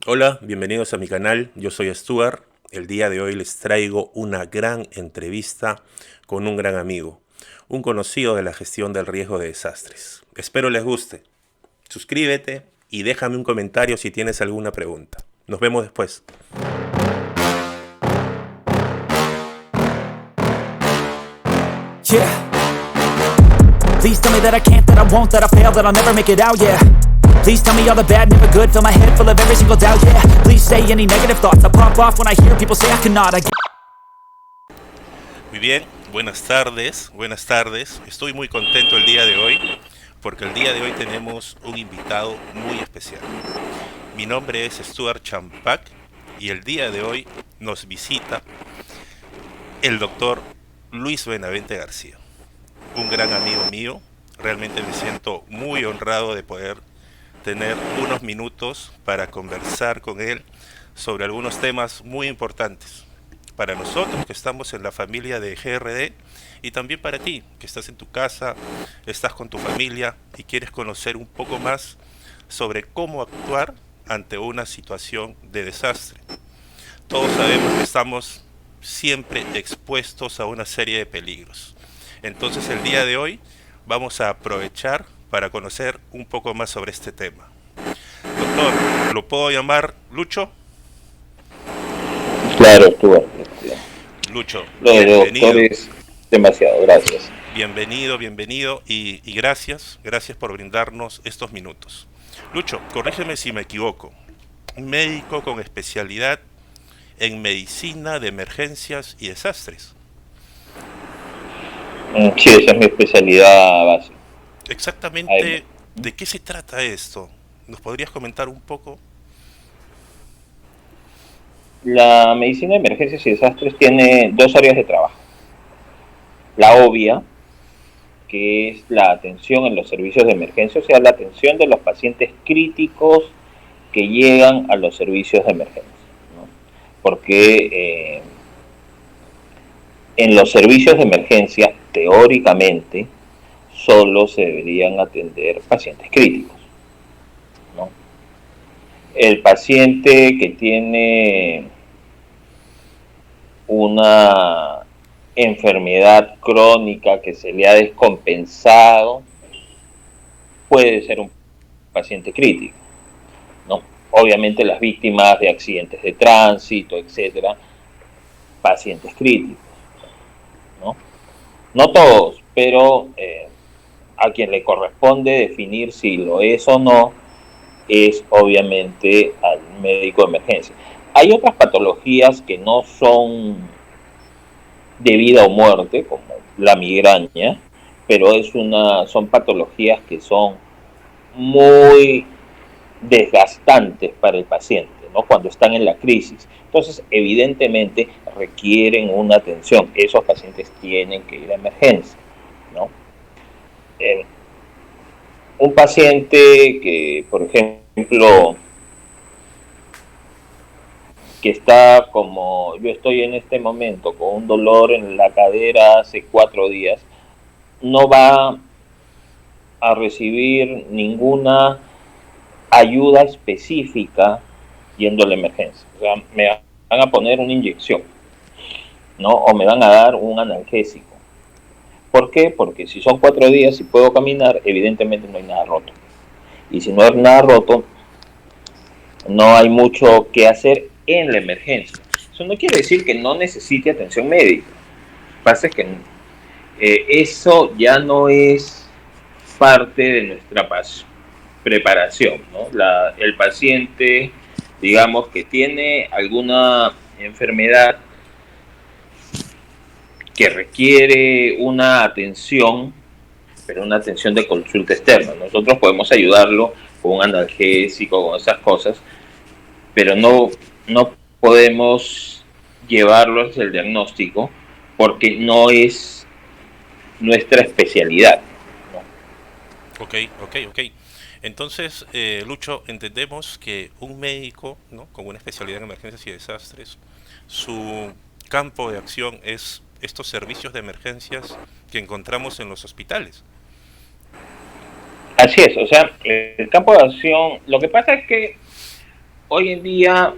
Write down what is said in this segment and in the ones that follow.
Hola, bienvenidos a mi canal, yo soy Stuart. El día de hoy les traigo una gran entrevista con un gran amigo, un conocido de la gestión del riesgo de desastres. Espero les guste. Suscríbete y déjame un comentario si tienes alguna pregunta. Nos vemos después. Yeah. Please tell me that I can't, that I won't, that I fail, that I'll never make it out, yeah. Please tell me all the bad, never good, fill my head full of every single doubt, yeah. Please say any negative thoughts, I pop off when I hear people say I cannot, Muy bien, buenas tardes, buenas tardes. Estoy muy contento el día de hoy porque el día de hoy tenemos un invitado muy especial. Mi nombre es Stuart Champac y el día de hoy nos visita el doctor Luis Benavente García, un gran amigo mío. Realmente me siento muy honrado de poder tener unos minutos para conversar con él sobre algunos temas muy importantes para nosotros que estamos en la familia de GRD y también para ti que estás en tu casa, estás con tu familia y quieres conocer un poco más sobre cómo actuar ante una situación de desastre. Todos sabemos que estamos siempre expuestos a una serie de peligros. Entonces el día de hoy vamos a aprovechar para conocer un poco más sobre este tema. Doctor, ¿lo puedo llamar Lucho? Claro, Stuart. Lucho, Lo de doctor bienvenido. es demasiado, gracias. Bienvenido y gracias por brindarnos estos minutos. Lucho, corrígeme si me equivoco. Un médico con especialidad en medicina de emergencias y desastres. Sí, esa es mi especialidad base. Además, Exactamente, ¿de qué se trata esto? ¿Nos podrías comentar un poco? la medicina de emergencias y desastres tiene dos áreas de trabajo. La obvia, que es la atención en los servicios de emergencia, o sea, la atención de los pacientes críticos que llegan a los servicios de emergencia, ¿no? Porque en los servicios de emergencia, teóricamente, solo se deberían atender pacientes críticos, ¿no? El paciente que tiene una enfermedad crónica que se le ha descompensado puede ser un paciente crítico, ¿no? Obviamente las víctimas de accidentes de tránsito, etcétera, pacientes críticos, ¿no? No todos, pero a quien le corresponde definir si lo es o no es obviamente al médico de emergencia. Hay otras patologías que no son de vida o muerte, como la migraña, pero son patologías que son muy desgastantes para el paciente, ¿no? Cuando están en la crisis. Entonces, evidentemente, requieren una atención. Esos pacientes tienen que ir a emergencia, ¿no? Eh, un paciente que, por ejemplo, que está como yo estoy en este momento, con un dolor en la cadera hace 4 días, no va a recibir ninguna ayuda específica yendo a la emergencia. O sea, me van a poner una inyección, ¿no? O me van a dar un analgésico. ¿Por qué? Porque si son 4 días y puedo caminar, evidentemente no hay nada roto. Y si no hay nada roto, no hay mucho que hacer en la emergencia. Eso no quiere decir que no necesite atención médica. Lo que pasa es que eso ya no es parte de nuestra preparación, ¿no? El paciente, digamos, que tiene alguna enfermedad que requiere una atención, pero una atención de consulta externa. Nosotros podemos ayudarlo con un analgésico, con esas cosas, pero no podemos llevarlo hacia el diagnóstico porque no es nuestra especialidad, ¿no? Ok. Entonces, Lucho, entendemos que un médico, ¿no?, con una especialidad en emergencias y desastres, su campo de acción es estos servicios de emergencias que encontramos en los hospitales. Así es, o sea, el campo de acción, lo que pasa es que hoy en día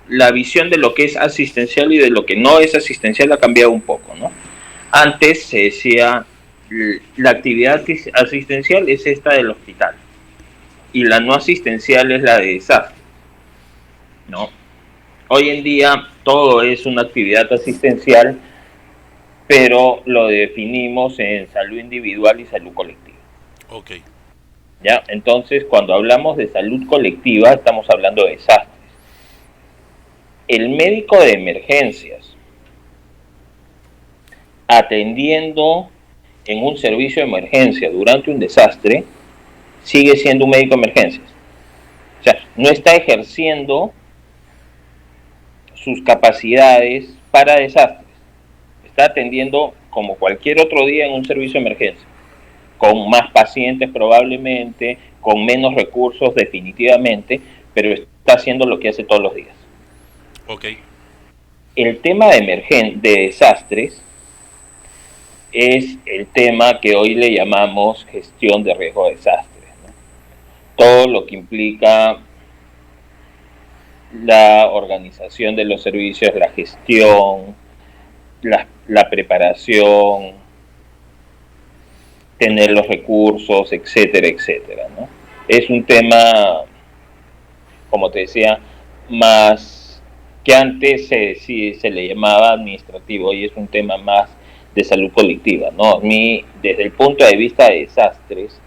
la visión de lo que es asistencial y de lo que no es asistencial ha cambiado un poco, ¿no? Antes se decía la actividad asistencial es esta del hospital y la no asistencial es la de desastre, ¿no? Hoy en día todo es una actividad asistencial, pero lo definimos en salud individual y salud colectiva. Ok. ¿Ya? Entonces, cuando hablamos de salud colectiva, estamos hablando de desastres. El médico de emergencias, atendiendo en un servicio de emergencia durante un desastre, sigue siendo un médico de emergencias. O sea, no está ejerciendo sus capacidades para desastres. Está atendiendo como cualquier otro día en un servicio de emergencia, con más pacientes probablemente, con menos recursos definitivamente, pero está haciendo lo que hace todos los días. Ok. El tema de desastres es el tema que hoy le llamamos gestión de riesgo de desastres, ¿no? Todo lo que implica la organización de los servicios, la gestión, la preparación, tener los recursos, etcétera, etcétera, ¿no? Es un tema, como te decía, más que antes se le llamaba administrativo y es un tema más de salud colectiva, ¿no? A mí, desde el punto de vista de desastres,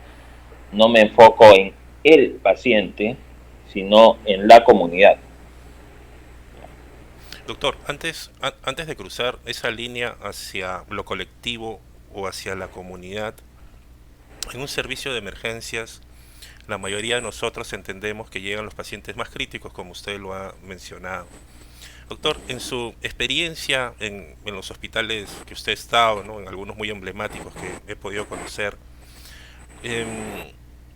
no me enfoco en el paciente, sino en la comunidad. Doctor, antes de cruzar esa línea hacia lo colectivo o hacia la comunidad, en un servicio de emergencias, la mayoría de nosotros entendemos que llegan los pacientes más críticos, como usted lo ha mencionado. Doctor, en su experiencia en los hospitales que usted ha estado, ¿no? En algunos muy emblemáticos que he podido conocer, em,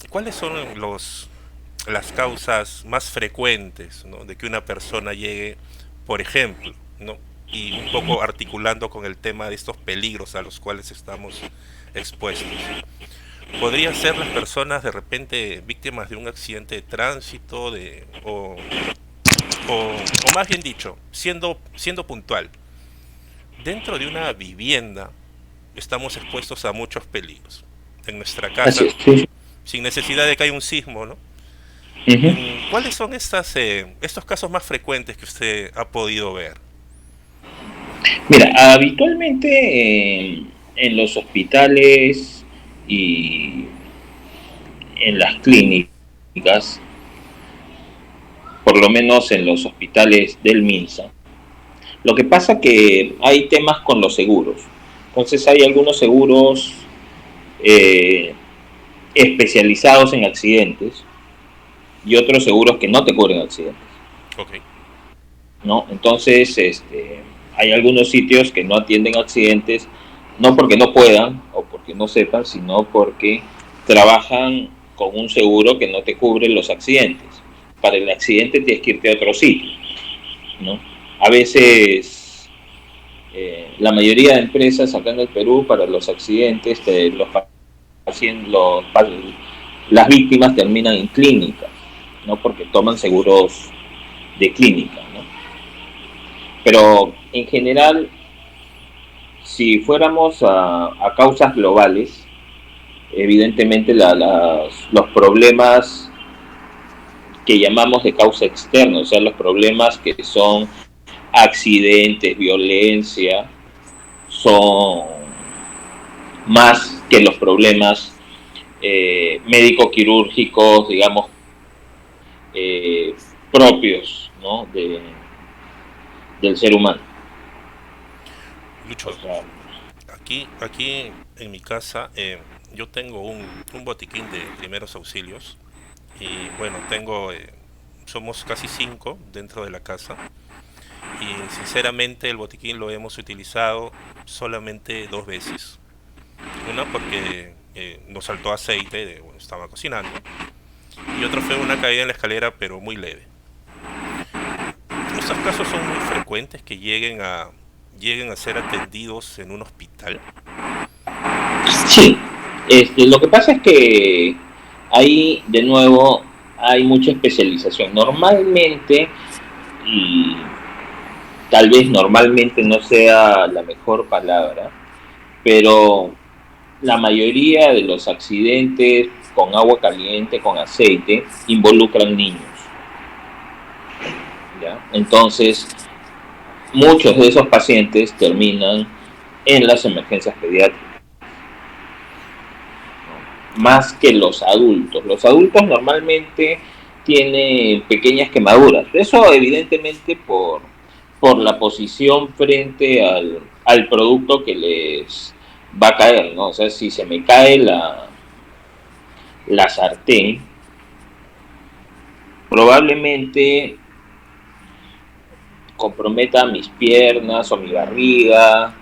¿cuáles son las causas más frecuentes, ¿no? De que una persona llegue, por ejemplo, ¿no? Y un poco articulando con el tema de estos peligros a los cuales estamos expuestos. ¿Podrían ser las personas de repente víctimas de un accidente de tránsito o más bien dicho, siendo puntual, dentro de una vivienda estamos expuestos a muchos peligros? En nuestra casa, Así es, sí. sin necesidad de que haya un sismo, ¿no? Uh-huh. ¿Cuáles son estos casos más frecuentes que usted ha podido ver? Mira, habitualmente en los hospitales y en las clínicas, por lo menos en los hospitales del MINSA, lo que pasa que hay temas con los seguros. Entonces hay algunos seguros eh, especializados en accidentes y otros seguros que no te cubren accidentes. Ok. ¿No? Entonces, hay algunos sitios que no atienden accidentes, no porque no puedan o porque no sepan, sino porque trabajan con un seguro que no te cubre los accidentes. Para el accidente tienes que irte a otro sitio, ¿no? A veces, la mayoría de empresas acá en el Perú, para los accidentes, las víctimas terminan en clínicas, ¿no? Porque toman seguros de clínica, ¿no? Pero en general, si fuéramos a causas globales, evidentemente los problemas que llamamos de causa externa, o sea, los problemas que son accidentes, violencia, son más que los problemas médico-quirúrgicos, digamos, propios, ¿no? Del ser humano. Lucho, O sea, aquí en mi casa yo tengo un botiquín de primeros auxilios y bueno, somos casi 5 dentro de la casa y sinceramente el botiquín lo hemos utilizado solamente 2 veces. Una porque nos saltó aceite, bueno, estaba cocinando, y otra fue una caída en la escalera pero muy leve. ¿Estos casos son muy frecuentes que lleguen a ser atendidos en un hospital? sí, lo que pasa es que ahí de nuevo hay mucha especialización. Normalmente, y tal vez normalmente no sea la mejor palabra, pero la mayoría de los accidentes con agua caliente, con aceite, involucran niños. ¿Ya? Entonces, muchos de esos pacientes terminan en las emergencias pediátricas, ¿no? Más que los adultos. Los adultos normalmente tienen pequeñas quemaduras. Eso evidentemente por la posición frente al producto que les va a caer, ¿no? O sea, si se me cae la sartén, probablemente comprometa mis piernas o mi barriga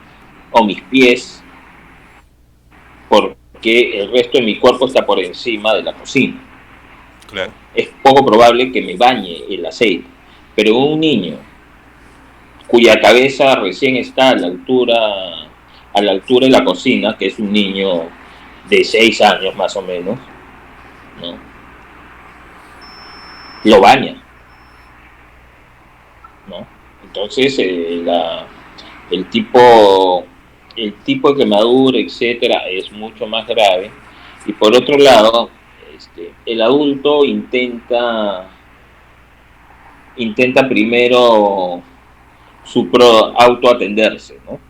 o mis pies, porque el resto de mi cuerpo está por encima de la cocina. Claro. Es poco probable que me bañe el aceite, pero un niño cuya cabeza recién está a la altura de la cocina, que es un niño de 6 años más o menos, ¿no? Lo baña, ¿no? Entonces el tipo de quemadura, etcétera, es mucho más grave. Y por otro lado, el adulto intenta primero autoatenderse, ¿no?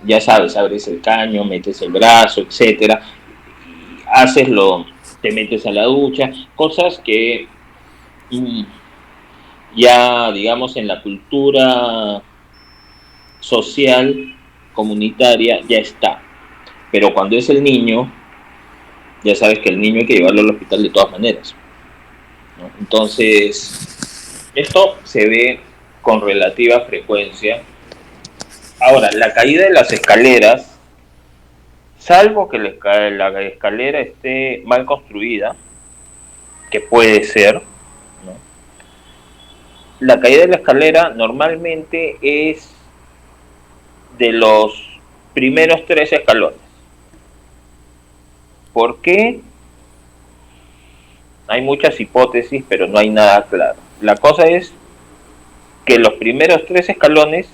Ya sabes, abres el caño, metes el brazo, etcétera, y te metes a la ducha, cosas que ya, digamos, en la cultura social, comunitaria, ya está. Pero cuando es el niño, ya sabes que el niño hay que llevarlo al hospital de todas maneras, ¿no? Entonces, esto se ve con relativa frecuencia. Ahora, la caída de las escaleras, salvo que la escalera esté mal construida, que puede ser, ¿no? La caída de la escalera normalmente es de los primeros 3 escalones. ¿Por qué? Hay muchas hipótesis, pero no hay nada claro. La cosa es que los primeros 3 escalones,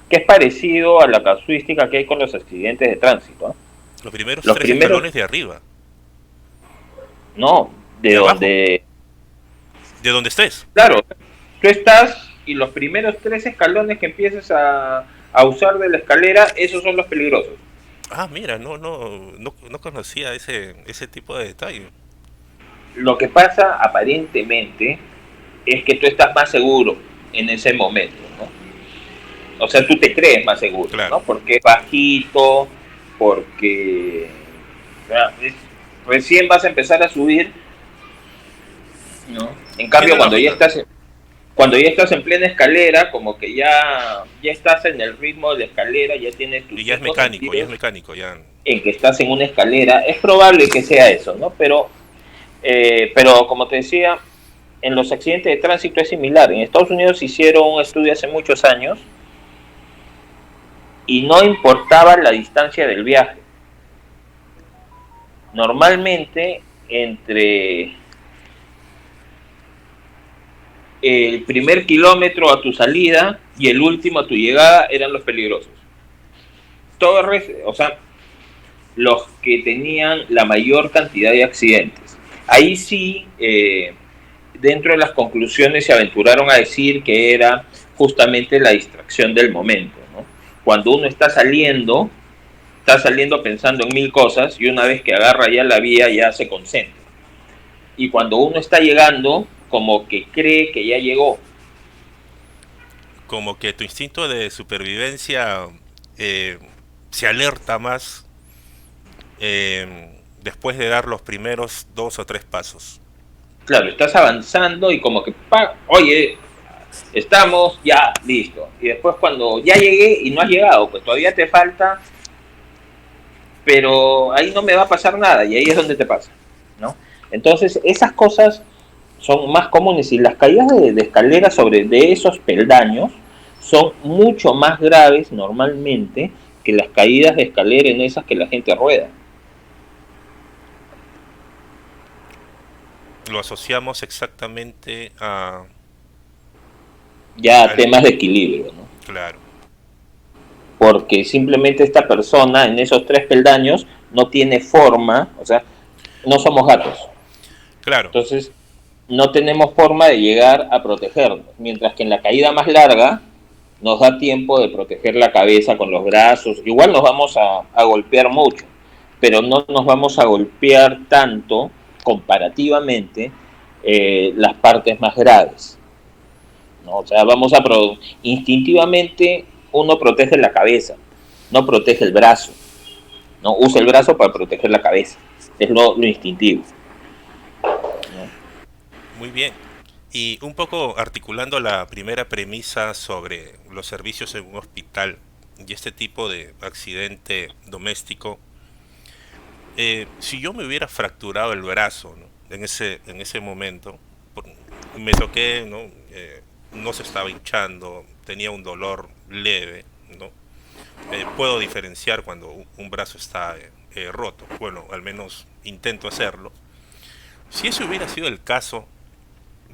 que es parecido a la casuística que hay con los accidentes de tránsito, ¿eh? Los primeros 3 escalones de arriba. No, de donde... De donde estés. Claro, tú estás y los primeros 3 escalones que empieces a usar de la escalera, esos son los peligrosos. Ah, mira, no conocía ese tipo de detalle. Lo que pasa aparentemente es que tú estás más seguro en ese momento, ¿no? O sea, tú te crees más seguro, claro, ¿no? Porque es bajito, porque recién vas a empezar a subir, ¿no? En cambio, cuando ya estás en plena escalera, como que ya estás en el ritmo de la escalera, ya tienes tus... Y ya es mecánico, ya. En que estás en una escalera, es probable que sea eso, ¿no? Pero como te decía, en los accidentes de tránsito es similar. En Estados Unidos hicieron un estudio hace muchos años y no importaba la distancia del viaje. Normalmente, entre el primer kilómetro a tu salida y el último a tu llegada eran los peligrosos. Todo el resto, o sea, los que tenían la mayor cantidad de accidentes. Ahí sí, dentro de las conclusiones se aventuraron a decir que era justamente la distracción del momento, ¿no? Cuando uno está saliendo pensando en 1000 cosas y una vez que agarra ya la vía ya se concentra. Y cuando uno está llegando, como que cree que ya llegó. Como que tu instinto de supervivencia se alerta más después de dar los primeros 2 o 3 pasos. Claro, estás avanzando y como que, oye, estamos, ya, listo. Y después cuando ya llegué y no has llegado, pues todavía te falta, pero ahí no me va a pasar nada y ahí es donde te pasa, ¿no? Entonces, esas cosas son más comunes y las caídas de escalera de esos peldaños son mucho más graves normalmente que las caídas de escalera en esas que la gente rueda. lo asociamos exactamente a... Ya al- temas de equilibrio, ¿no? claro, Porque simplemente esta persona en esos tres peldaños no tiene forma, o sea, no somos gatos. claro, Entonces, no tenemos forma de llegar a protegernos. Mientras que en la caída más larga nos da tiempo de proteger la cabeza con los brazos. Igual nos vamos a golpear mucho, pero no nos vamos a golpear tanto comparativamente las partes más graves, ¿no? O sea, instintivamente uno protege la cabeza, no protege el brazo, no usa el brazo para proteger la cabeza, es lo instintivo, ¿no? muy bien. Y un poco articulando la primera premisa sobre los servicios en un hospital y este tipo de accidente doméstico, si yo me hubiera fracturado el brazo, ¿no? En ese momento, por- me toqué, ¿no? No se estaba hinchando, tenía un dolor leve, ¿no? Puedo diferenciar cuando un brazo está roto. Bueno, al menos intento hacerlo. Si ese hubiera sido el caso,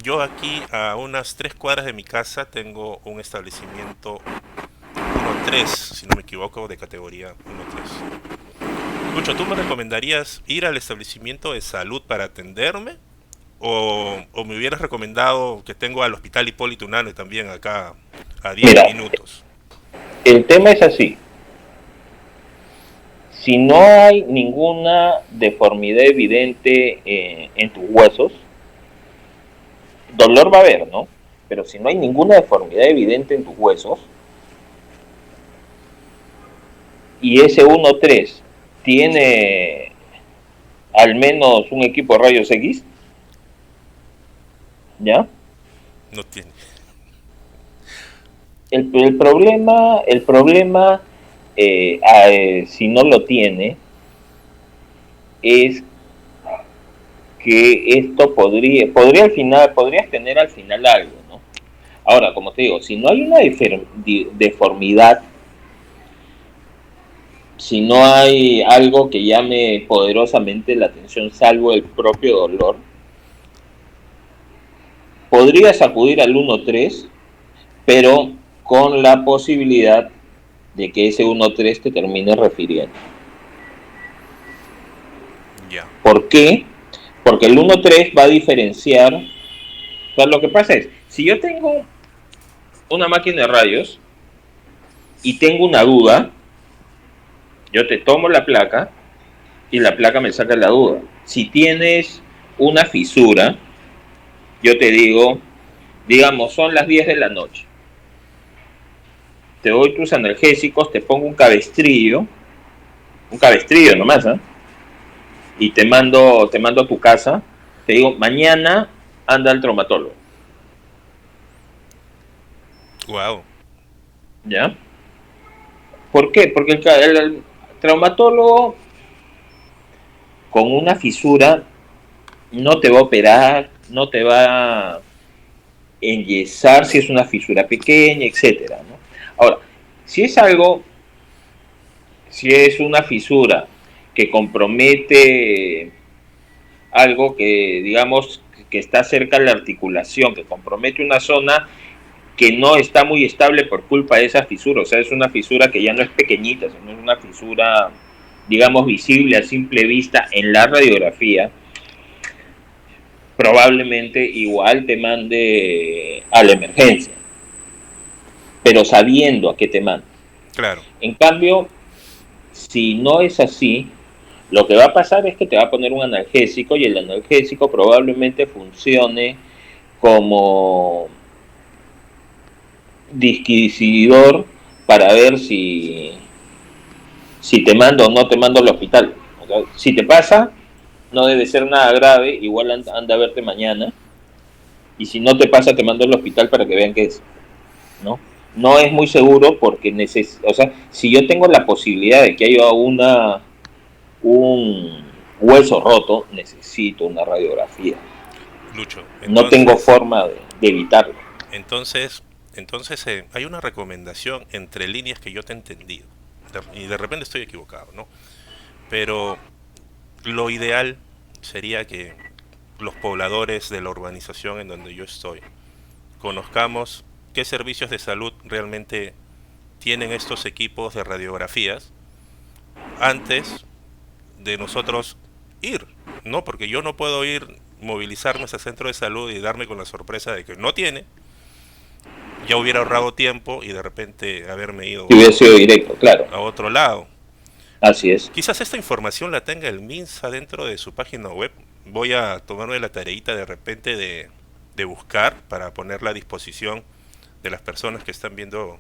yo aquí a unas 3 cuadras de mi casa tengo un establecimiento 1-3, si no me equivoco, de categoría 1-3. Lucho, ¿tú me recomendarías ir al establecimiento de salud para atenderme? O me hubieras recomendado que tengo al Hospital Hipólito Unanue también acá a 10 minutos? El tema es así: si no hay ninguna deformidad evidente en tus huesos, dolor va a haber, ¿no? Pero si no hay ninguna deformidad evidente en tus huesos, y ese 1-3 tiene al menos un equipo de rayos X, ¿ya? No tiene. El problema si no lo tiene, es que esto podría al final, podrías tener al final algo, ¿no? Ahora, como te digo, si no hay una deformidad, si no hay algo que llame poderosamente la atención, salvo el propio dolor, podrías acudir al 1-3, pero con la posibilidad de que ese 1-3 te termine refiriendo. Ya. ¿Por qué? Porque el 1-3 va a diferenciar. O sea, lo que pasa es, si yo tengo una máquina de rayos y tengo una duda, yo te tomo la placa y la placa me saca la duda. Si tienes una fisura, yo te digo, digamos, son las 10 de la noche. Te doy tus analgésicos, te pongo un cabestrillo nomás, ¿eh? Y te mando a tu casa. Te digo, mañana anda al traumatólogo. Wow. ¿Ya? ¿Por qué? Porque el traumatólogo con una fisura no te va a operar, no te va a enyesar si es una fisura pequeña, etcétera, ¿no? Ahora, si es algo, si es una fisura que compromete algo que, digamos, que está cerca de la articulación, que compromete una zona que no está muy estable por culpa de esa fisura, o sea, es una fisura que ya no es pequeñita, sino es una fisura, digamos, visible a simple vista en la radiografía, probablemente igual te mande a la emergencia, pero sabiendo a qué te manda. Claro. En cambio, si no es así, lo que va a pasar es que te va a poner un analgésico y el analgésico probablemente funcione como disquisidor para ver si te mando o no te mando al hospital. O sea, si te pasa, no debe ser nada grave, igual anda a verte mañana, y si no te pasa, te mando al hospital para que vean qué es, ¿no? No es muy seguro porque o sea, si yo tengo la posibilidad de que haya un hueso roto, necesito una radiografía. Lucho, No tengo forma de evitarlo. entonces, hay una recomendación entre líneas que yo te he entendido. Y de repente estoy equivocado, ¿no? Pero lo ideal sería que los pobladores de la urbanización en donde yo estoy conozcamos qué servicios de salud realmente tienen estos equipos de radiografías antes de nosotros ir, ¿no? Porque yo no puedo ir, movilizarme a ese centro de salud y darme con la sorpresa de que no tiene, ya hubiera ahorrado tiempo y de repente haberme ido Si hubiera sido directo, claro. a otro lado. Así es. Quizás esta información la tenga el MINSA dentro de su página web. Voy a tomarme la tareita de repente de buscar para ponerla a disposición de las personas que están viendo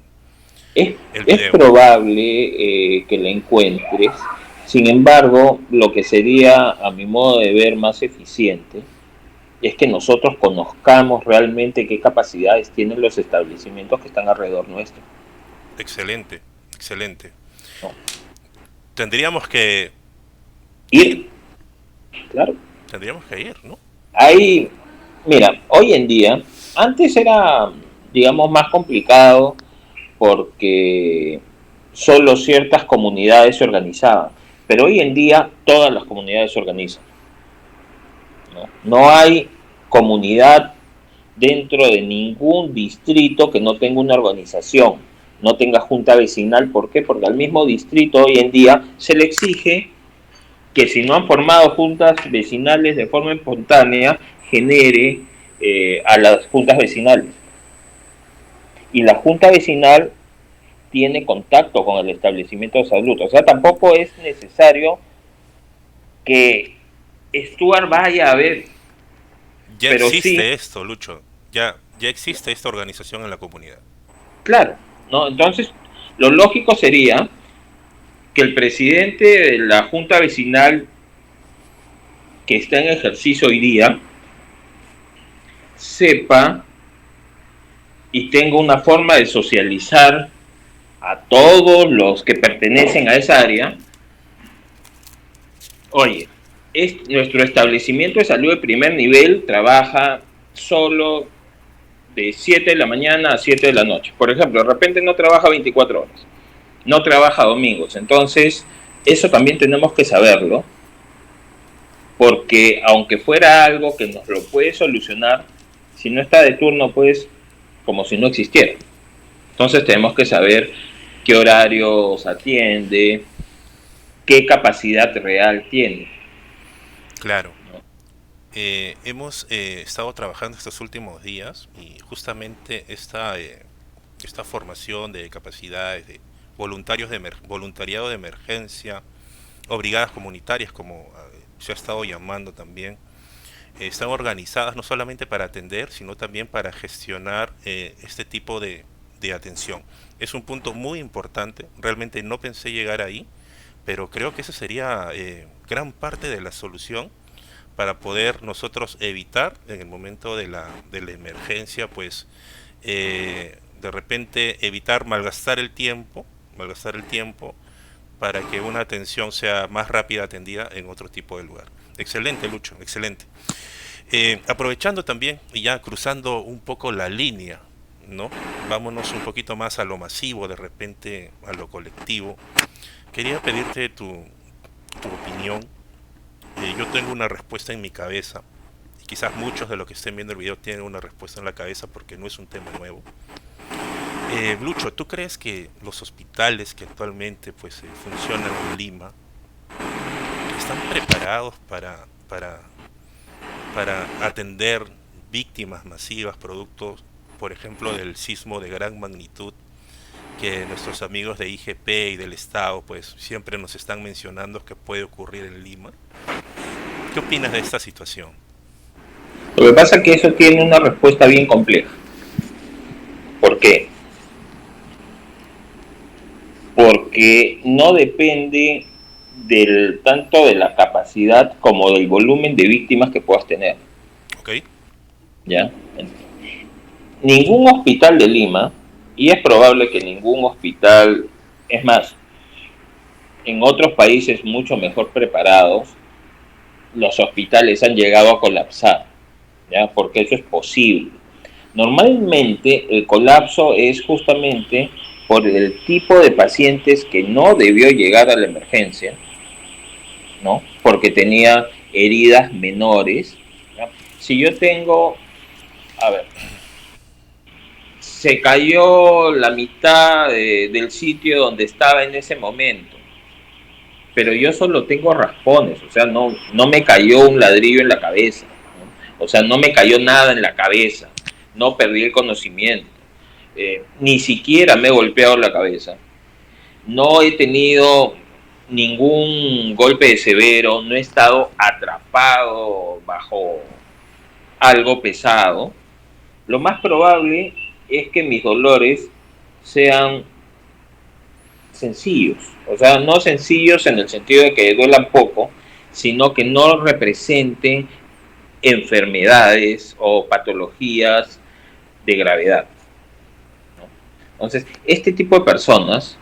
Es, el es video. probable que la encuentres. Sin embargo, lo que sería, a mi modo de ver, más eficiente es que nosotros conozcamos realmente qué capacidades tienen los establecimientos que están alrededor nuestro, Excelente, excelente. ¿no? Tendríamos que Ir, claro. tendríamos que ir, ¿no? Ahí, mira, hoy en día, antes era, digamos, más complicado porque solo ciertas comunidades se organizaban, pero hoy en día todas las comunidades se organizan, ¿no? No hay comunidad dentro de ningún distrito que no tenga una organización, no tenga junta vecinal. ¿Por qué? Porque al mismo distrito hoy en día se le exige que si no han formado juntas vecinales de forma espontánea, genere a las juntas vecinales. Y la junta vecinal tiene contacto con el establecimiento de salud. O sea, tampoco es necesario que Stuart vaya a ver, Ya pero existe sí, esto, Lucho. Ya existe esta organización en la comunidad. claro, ¿no? Entonces, lo lógico sería que el presidente de la junta vecinal que está en ejercicio hoy día sepa y tenga una forma de socializar a todos los que pertenecen a esa área. Oye, nuestro establecimiento de salud de primer nivel trabaja solo de 7 de la mañana a 7 de la noche. Por ejemplo, de repente no trabaja 24 horas, no trabaja domingos. Entonces, eso también tenemos que saberlo, porque aunque fuera algo que nos lo puede solucionar, si no está de turno, pues como si no existiera. Entonces tenemos que saber qué horarios atiende, qué capacidad real tiene, Claro. ¿no? Hemos estado trabajando estos últimos días y justamente esta formación de capacidades de voluntarios de voluntariado de emergencia o brigadas comunitarias, como se ha estado llamando también, están organizadas no solamente para atender, sino también para gestionar este tipo de atención. Es un punto muy importante, realmente no pensé llegar ahí, pero creo que esa sería gran parte de la solución para poder nosotros evitar en el momento de la emergencia, pues de repente evitar malgastar el tiempo para que una atención sea más rápida atendida en otro tipo de lugar. Excelente, Lucho, excelente. Aprovechando también y ya cruzando un poco la línea, ¿no? Vámonos un poquito más a lo masivo, de repente a lo colectivo. Quería pedirte tu opinión. Yo tengo una respuesta en mi cabeza. Y quizás muchos de los que estén viendo el video tienen una respuesta en la cabeza porque no es un tema nuevo. Lucho, ¿tú crees que los hospitales que actualmente pues funcionan en Lima están preparados para atender víctimas masivas, productos, por ejemplo, del sismo de gran magnitud que nuestros amigos de IGP y del Estado pues siempre nos están mencionando que puede ocurrir en Lima? ¿Qué opinas de esta situación? Lo que pasa es que eso tiene una respuesta bien compleja. ¿Por qué? Porque no depende tanto de la capacidad como del volumen de víctimas que puedas tener, ¿Ok? ¿ya? Ningún hospital de Lima, y es probable que ningún hospital, es más, en otros países mucho mejor preparados, los hospitales han llegado a colapsar, ¿ya? Porque eso es posible. Normalmente el colapso es justamente por el tipo de pacientes que no debió llegar a la emergencia, ¿no? Porque tenía heridas menores, ¿ya? si yo tengo, a ver, se cayó la mitad del sitio donde estaba en ese momento, pero yo solo tengo raspones, o sea, no me cayó un ladrillo en la cabeza, ¿no? O sea, no me cayó nada en la cabeza, no perdí el conocimiento, ni siquiera me he golpeado la cabeza, no he tenido ningún golpe severo, no he estado atrapado bajo algo pesado. Lo más probable es que mis dolores sean sencillos, o sea, no sencillos en el sentido de que duelan poco, sino que no representen enfermedades o patologías de gravedad, ¿no? Entonces, este tipo de personas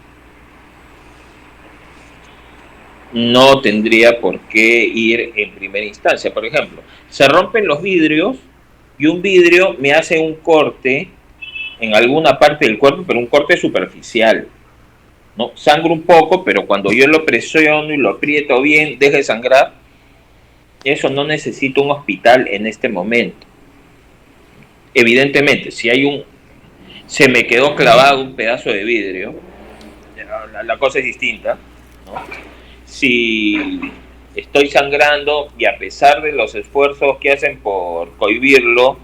no tendría por qué ir en primera instancia. Por ejemplo, se rompen los vidrios y un vidrio me hace un corte en alguna parte del cuerpo, pero un corte superficial, ¿no? Sangro un poco, pero cuando yo lo presiono y lo aprieto bien, deja de sangrar. Eso no necesita un hospital en este momento. Evidentemente, si se me quedó clavado un pedazo de vidrio, la cosa es distinta, ¿no? Si estoy sangrando y a pesar de los esfuerzos que hacen por cohibirlo,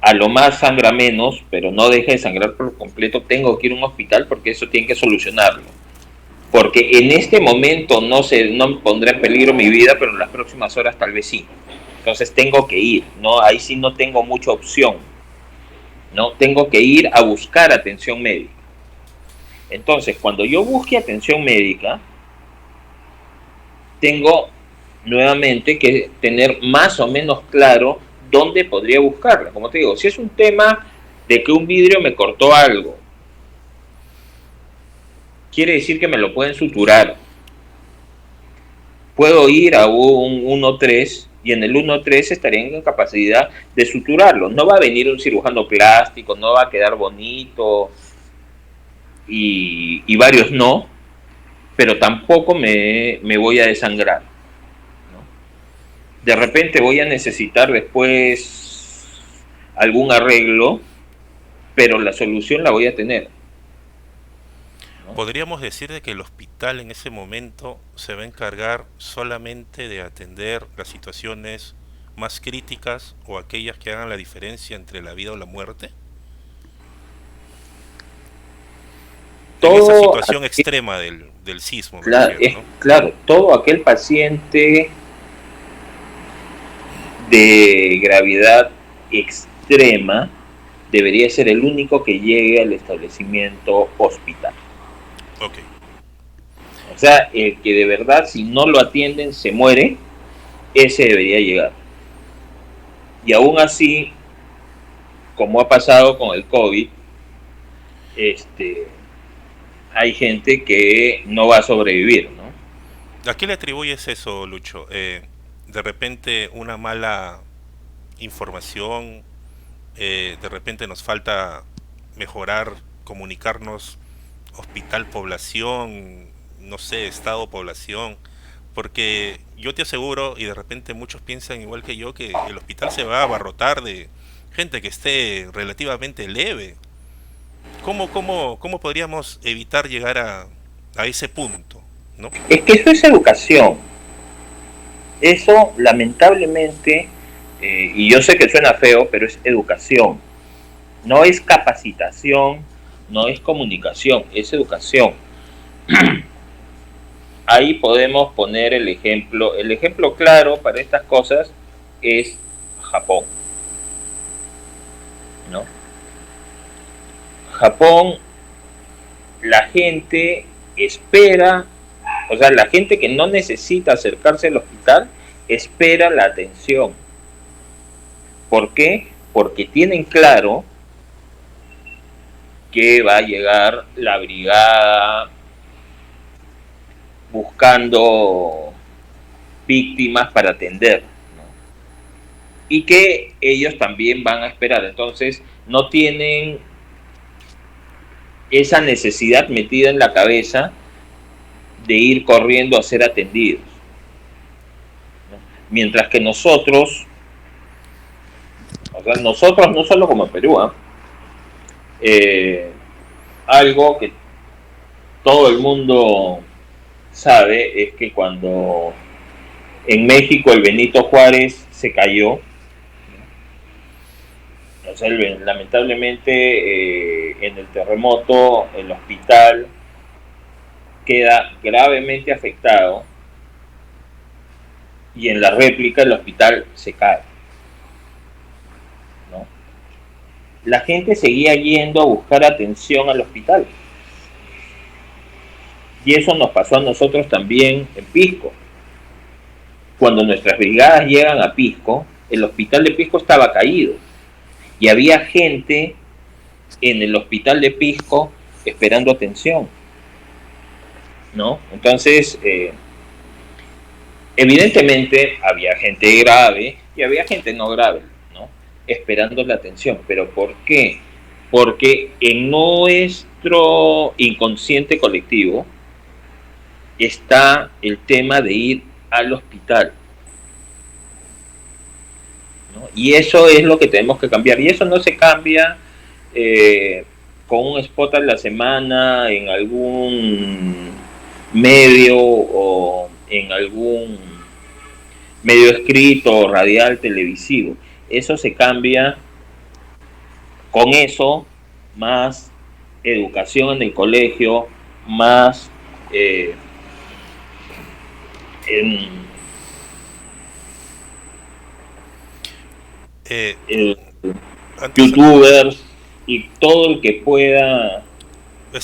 a lo más sangra menos, pero no deja de sangrar por completo, tengo que ir a un hospital porque eso tiene que solucionarlo. Porque en este momento no pondrá en peligro mi vida, pero en las próximas horas tal vez sí. Entonces tengo que ir, ¿no? Ahí sí no tengo mucha opción, ¿no? Tengo que ir a buscar atención médica. Entonces, cuando yo busque atención médica, tengo nuevamente que tener más o menos claro dónde podría buscarla. Como te digo, si es un tema de que un vidrio me cortó algo, quiere decir que me lo pueden suturar. Puedo ir a un 1.3 y en el 1.3 estaría en capacidad de suturarlo. No va a venir un cirujano plástico, no va a quedar bonito y varios no, pero tampoco me voy a desangrar, ¿no? De repente voy a necesitar después algún arreglo, pero la solución la voy a tener, ¿no? Podríamos decir de que el hospital en ese momento se va a encargar solamente de atender las situaciones más críticas o aquellas que hagan la diferencia entre la vida o la muerte. En esa Todo situación aquel, extrema del sismo, me claro, refiero, ¿no? claro, todo aquel paciente de gravedad extrema debería ser el único que llegue al establecimiento hospital. Ok. O sea, el que de verdad, si no lo atienden, se muere, ese debería llegar. Y aún así, como ha pasado con el COVID, hay gente que no va a sobrevivir, ¿no? ¿A qué le atribuyes eso, Lucho? De repente una mala información, de repente nos falta mejorar, comunicarnos hospital población, no sé, estado población, porque yo te aseguro, y de repente muchos piensan igual que yo, que el hospital se va a abarrotar de gente que esté relativamente leve. ¿Cómo podríamos evitar llegar a ese punto, ¿no? Es que eso es educación. Eso, lamentablemente, y yo sé que suena feo, pero es educación. No es capacitación, no es comunicación, es educación. Ahí podemos poner el ejemplo. El ejemplo claro para estas cosas es Japón, ¿no? Japón, la gente espera, o sea, la gente que no necesita acercarse al hospital espera la atención. ¿Por qué? Porque tienen claro que va a llegar la brigada buscando víctimas para atender, ¿no? Y que ellos también van a esperar. Entonces no tienen esa necesidad metida en la cabeza de ir corriendo a ser atendidos, ¿no? Mientras que nosotros sea, nosotros, no solo como Perú, algo que todo el mundo sabe es que cuando en México el Benito Juárez se cayó, o sea, lamentablemente en el terremoto el hospital queda gravemente afectado y en la réplica el hospital se cae, ¿no? La gente seguía yendo a buscar atención al hospital. Y eso nos pasó a nosotros también en Pisco. Cuando nuestras brigadas llegan a Pisco, el hospital de Pisco estaba caído. Y había gente en el hospital de Pisco esperando atención, ¿no? Entonces, evidentemente había gente grave y había gente no grave, ¿no? Esperando la atención. ¿Pero por qué? Porque en nuestro inconsciente colectivo está el tema de ir al hospital, ¿no? Y eso es lo que tenemos que cambiar. Y eso no se cambia con un spot a la semana en algún medio o en algún medio escrito, radial, televisivo. Eso se cambia con eso, más educación en el colegio, más youtubers y todo el que pueda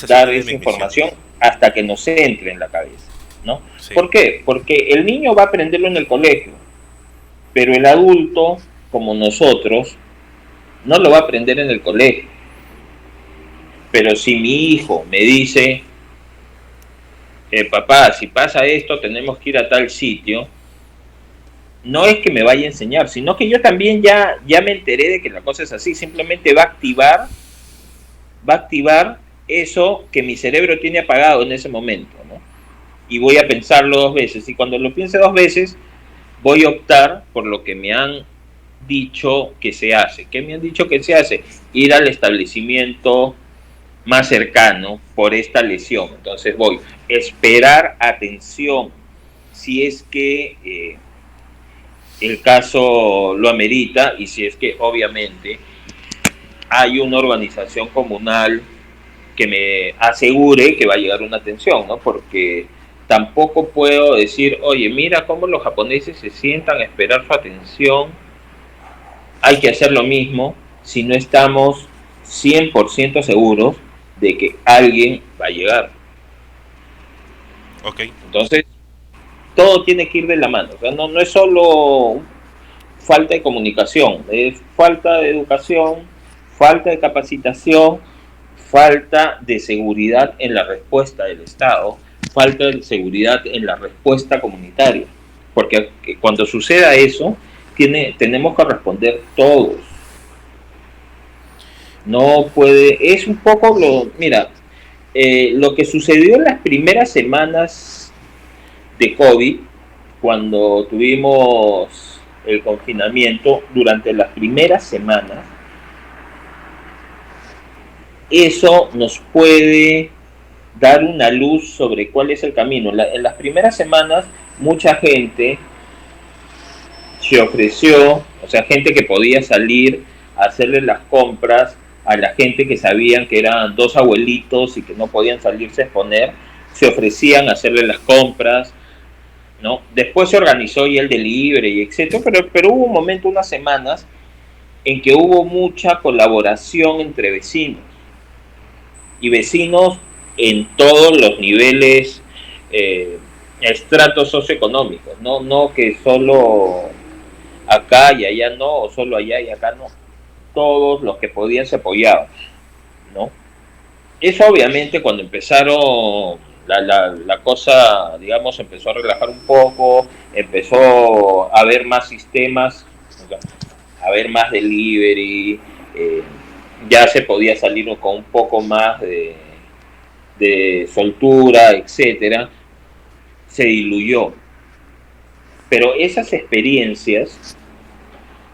dar esa información hasta que nos entre en la cabeza, ¿no? Sí. ¿Por qué? Porque el niño va a aprenderlo en el colegio, pero el adulto, como nosotros, no lo va a aprender en el colegio. Pero si mi hijo me dice, papá, si pasa esto, tenemos que ir a tal sitio, no es que me vaya a enseñar, sino que yo también ya me enteré de que la cosa es así. Simplemente va a activar eso que mi cerebro tiene apagado en ese momento, ¿no? Y voy a pensarlo 2 veces. Y cuando lo piense 2 veces, voy a optar por lo que me han dicho que se hace. ¿Qué me han dicho que se hace? Ir al establecimiento más cercano por esta lesión. Entonces voy a esperar atención si es que el caso lo amerita y si es que obviamente hay una organización comunal que me asegure que va a llegar una atención, ¿no? Porque tampoco puedo decir, oye, mira cómo los japoneses se sientan a esperar su atención, hay que hacer lo mismo si no estamos 100% seguros de que alguien va a llegar. Okay. Entonces, todo tiene que ir de la mano. O sea, no es solo falta de comunicación, es falta de educación, falta de capacitación, falta de seguridad en la respuesta del Estado, falta de seguridad en la respuesta comunitaria. Porque cuando suceda eso, tenemos que responder todos. No puede, es un poco lo que sucedió en las primeras semanas de COVID, cuando tuvimos el confinamiento, durante las primeras semanas, eso nos puede dar una luz sobre cuál es el camino. En las primeras semanas, mucha gente se ofreció, o sea, gente que podía salir a hacerle las compras a la gente que sabían que eran 2 abuelitos y que no podían salirse a exponer, se ofrecían a hacerle las compras, ¿no? Después se organizó y el delivery y etcétera, pero hubo un momento, unas semanas, en que hubo mucha colaboración entre vecinos, y vecinos en todos los niveles, estratos socioeconómicos, no que solo acá y allá no, o solo allá y acá no. Todos los que podían se apoyaban, ¿no? Eso obviamente cuando empezaron la cosa, digamos, empezó a relajar un poco, empezó a haber más sistemas, a haber más delivery, ya se podía salir con un poco más de soltura, etcétera, se diluyó. Pero esas experiencias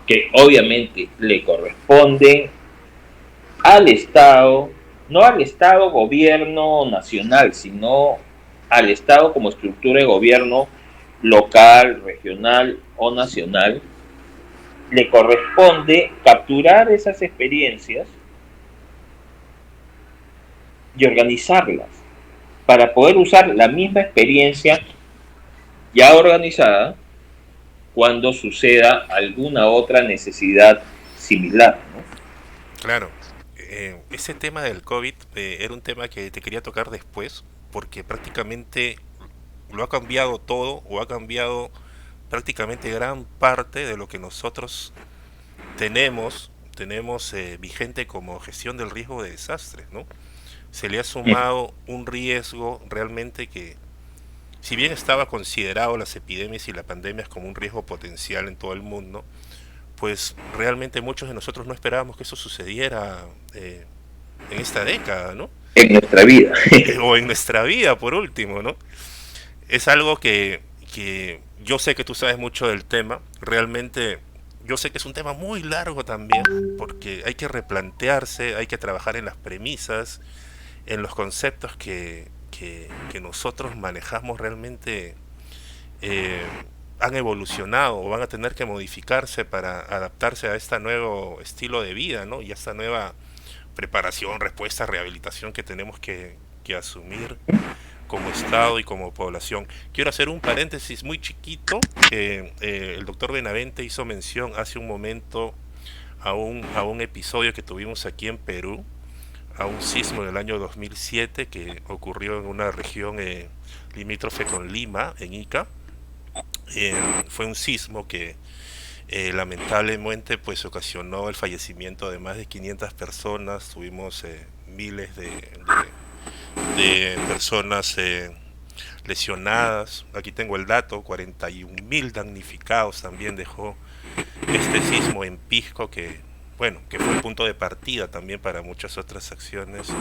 que obviamente le corresponden al Estado, no al Estado gobierno nacional, sino al Estado como estructura de gobierno local, regional o nacional, le corresponde capturar esas experiencias y organizarlas para poder usar la misma experiencia ya organizada cuando suceda alguna otra necesidad similar, ¿no? Claro, ese tema del COVID era un tema que te quería tocar después, porque prácticamente lo ha cambiado todo, o ha cambiado prácticamente gran parte de lo que nosotros tenemos vigente como gestión del riesgo de desastres, ¿no? Se le ha sumado un riesgo realmente que, si bien estaba considerado las epidemias y las pandemias como un riesgo potencial en todo el mundo, pues realmente muchos de nosotros no esperábamos que eso sucediera en esta década, ¿no? En nuestra vida. O en nuestra vida, por último, ¿no? Es algo que yo sé que tú sabes mucho del tema, realmente yo sé que es un tema muy largo también, porque hay que replantearse, hay que trabajar en las premisas, en los conceptos que nosotros manejamos realmente eh, han evolucionado o van a tener que modificarse para adaptarse a este nuevo estilo de vida, ¿no? Y a esta nueva preparación, respuesta, rehabilitación que tenemos que asumir como Estado y como población. Quiero hacer un paréntesis muy chiquito. El doctor Benavente hizo mención hace un momento a un episodio que tuvimos aquí en Perú, a un sismo del año 2007 que ocurrió en una región limítrofe con Lima, en Ica. Fue un sismo que lamentablemente pues ocasionó el fallecimiento de más de 500 personas, tuvimos miles de personas lesionadas. Aquí tengo el dato, 41.000 damnificados también dejó este sismo en Pisco, que bueno, que fue el punto de partida también para muchas otras acciones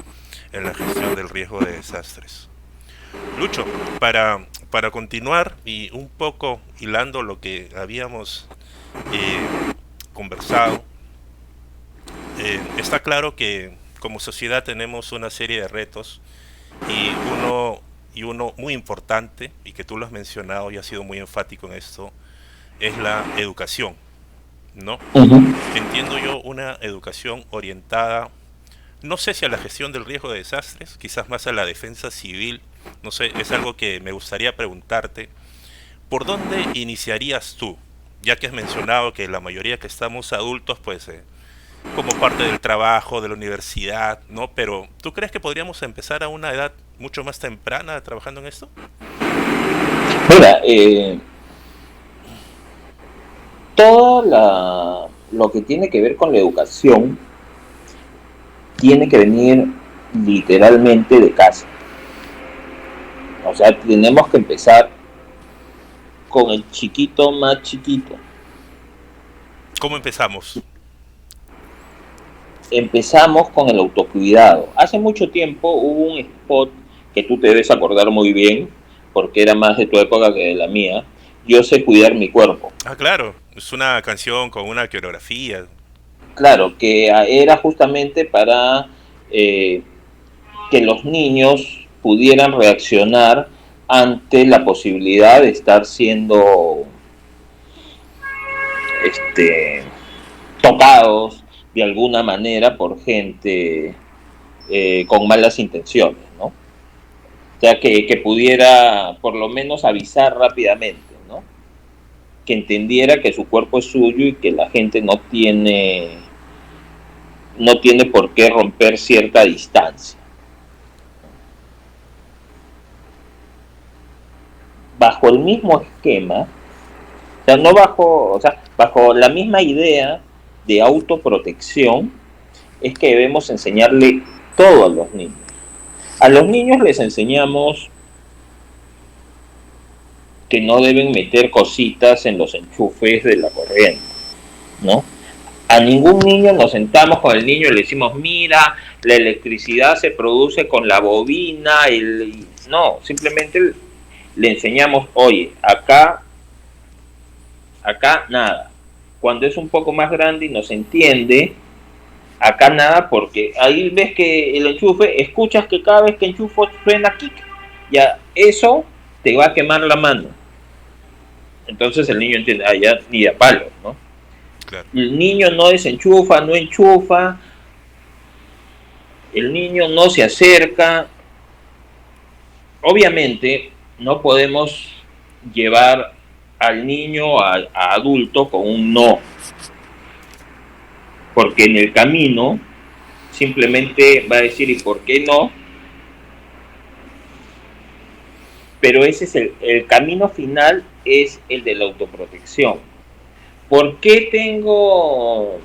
en la gestión del riesgo de desastres. Lucho, para continuar y un poco hilando lo que habíamos conversado, está claro que como sociedad tenemos una serie de retos y uno muy importante, y que tú lo has mencionado y has sido muy enfático en esto, es la educación, ¿no? Entiendo yo una educación orientada, no sé si a la gestión del riesgo de desastres, quizás más a la defensa civil, no sé, es algo que me gustaría preguntarte. ¿Por dónde iniciarías tú? Ya que has mencionado que la mayoría que estamos adultos, pues, como parte del trabajo, de la universidad, ¿no? Pero, ¿tú crees que podríamos empezar a una edad mucho más temprana trabajando en esto? Mira, lo que tiene que ver con la educación tiene que venir literalmente de casa. O sea, tenemos que empezar con el chiquito más chiquito. ¿Cómo empezamos? Empezamos con el autocuidado. Hace mucho tiempo hubo un spot que tú te debes acordar muy bien, porque era más de tu época que de la mía. Yo sé cuidar mi cuerpo. Ah, claro, es una canción con una coreografía. Claro, que era justamente para que los niños pudieran reaccionar ante la posibilidad de estar siendo tocados de alguna manera por gente con malas intenciones, ¿no? O sea, que pudiera por lo menos avisar rápidamente, ¿no? Que entendiera que su cuerpo es suyo y que la gente no tiene por qué romper cierta distancia. Bajo el mismo esquema, o sea, no bajo, o sea, bajo la misma idea de autoprotección, es que debemos enseñarle todo a los niños. A los niños les enseñamos que no deben meter cositas en los enchufes de la corriente, ¿no? A ningún niño nos sentamos con el niño y le decimos, mira, la electricidad se produce con la bobina, no, simplemente le enseñamos, oye, acá nada, cuando es un poco más grande y nos entiende, acá nada, porque ahí ves que el enchufe, escuchas que cada vez que enchufo suena kick, ya eso te va a quemar la mano. Entonces el niño entiende, ya ni a palo, ¿no? Claro. El niño no desenchufa, no enchufa, el niño no se acerca. Obviamente no podemos llevar al niño a adulto con un no, porque en el camino simplemente va a decir ¿y por qué no? Pero ese es el camino final, es el de la autoprotección. ¿Por qué tengo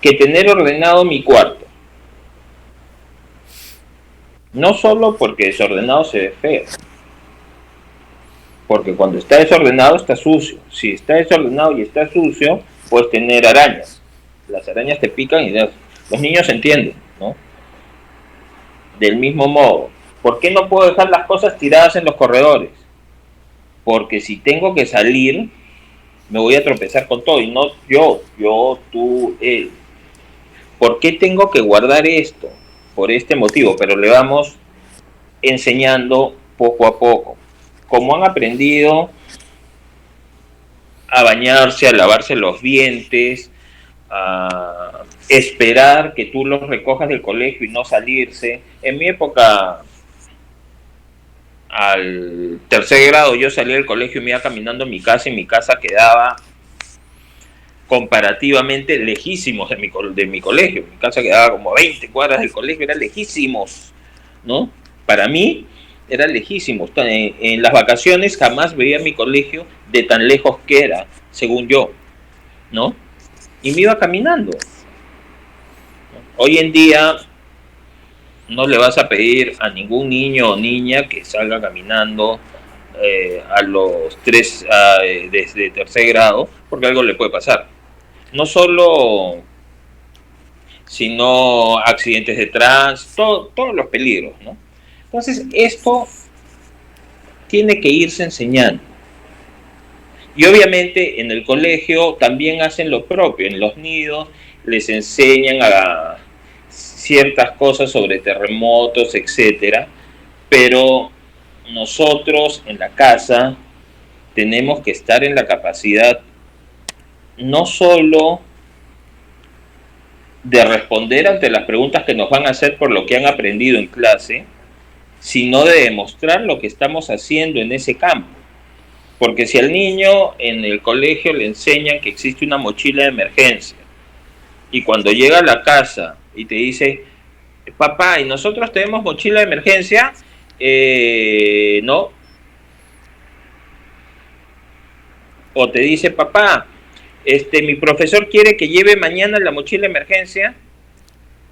que tener ordenado mi cuarto? No solo porque desordenado se ve feo, porque cuando está desordenado está sucio. Si está desordenado y está sucio, puedes tener arañas. Las arañas te pican y los niños entienden, ¿no? Del mismo modo, ¿por qué no puedo dejar las cosas tiradas en los corredores? Porque si tengo que salir, me voy a tropezar con todo, y no yo, tú, él. ¿Por qué tengo que guardar esto? Por este motivo, pero le vamos enseñando poco a poco. Como han aprendido a bañarse, a lavarse los dientes, a esperar que tú los recojas del colegio y no salirse. En mi época, al tercer grado, yo salía del colegio y me iba caminando a mi casa, y mi casa quedaba comparativamente lejísimos de mi colegio. Mi casa quedaba como a 20 cuadras del colegio, eran lejísimos, ¿no? Para mí, eran lejísimos. En las vacaciones jamás veía mi colegio de tan lejos que era, según yo, ¿no? Y me iba caminando. Hoy en día no le vas a pedir a ningún niño o niña que salga caminando a los desde tercer grado, porque algo le puede pasar. No solo, sino accidentes de tránsito, todos los peligros, ¿no? Entonces, esto tiene que irse enseñando. Y obviamente en el colegio también hacen lo propio. En los nidos les enseñan a ciertas cosas sobre terremotos, etcétera, pero nosotros en la casa tenemos que estar en la capacidad no solo de responder ante las preguntas que nos van a hacer por lo que han aprendido en clase, sino de demostrar lo que estamos haciendo en ese campo. Porque si al niño en el colegio le enseñan que existe una mochila de emergencia, y cuando llega a la casa y te dice, papá, ¿y nosotros tenemos mochila de emergencia? No. O te dice, papá, mi profesor quiere que lleve mañana la mochila de emergencia,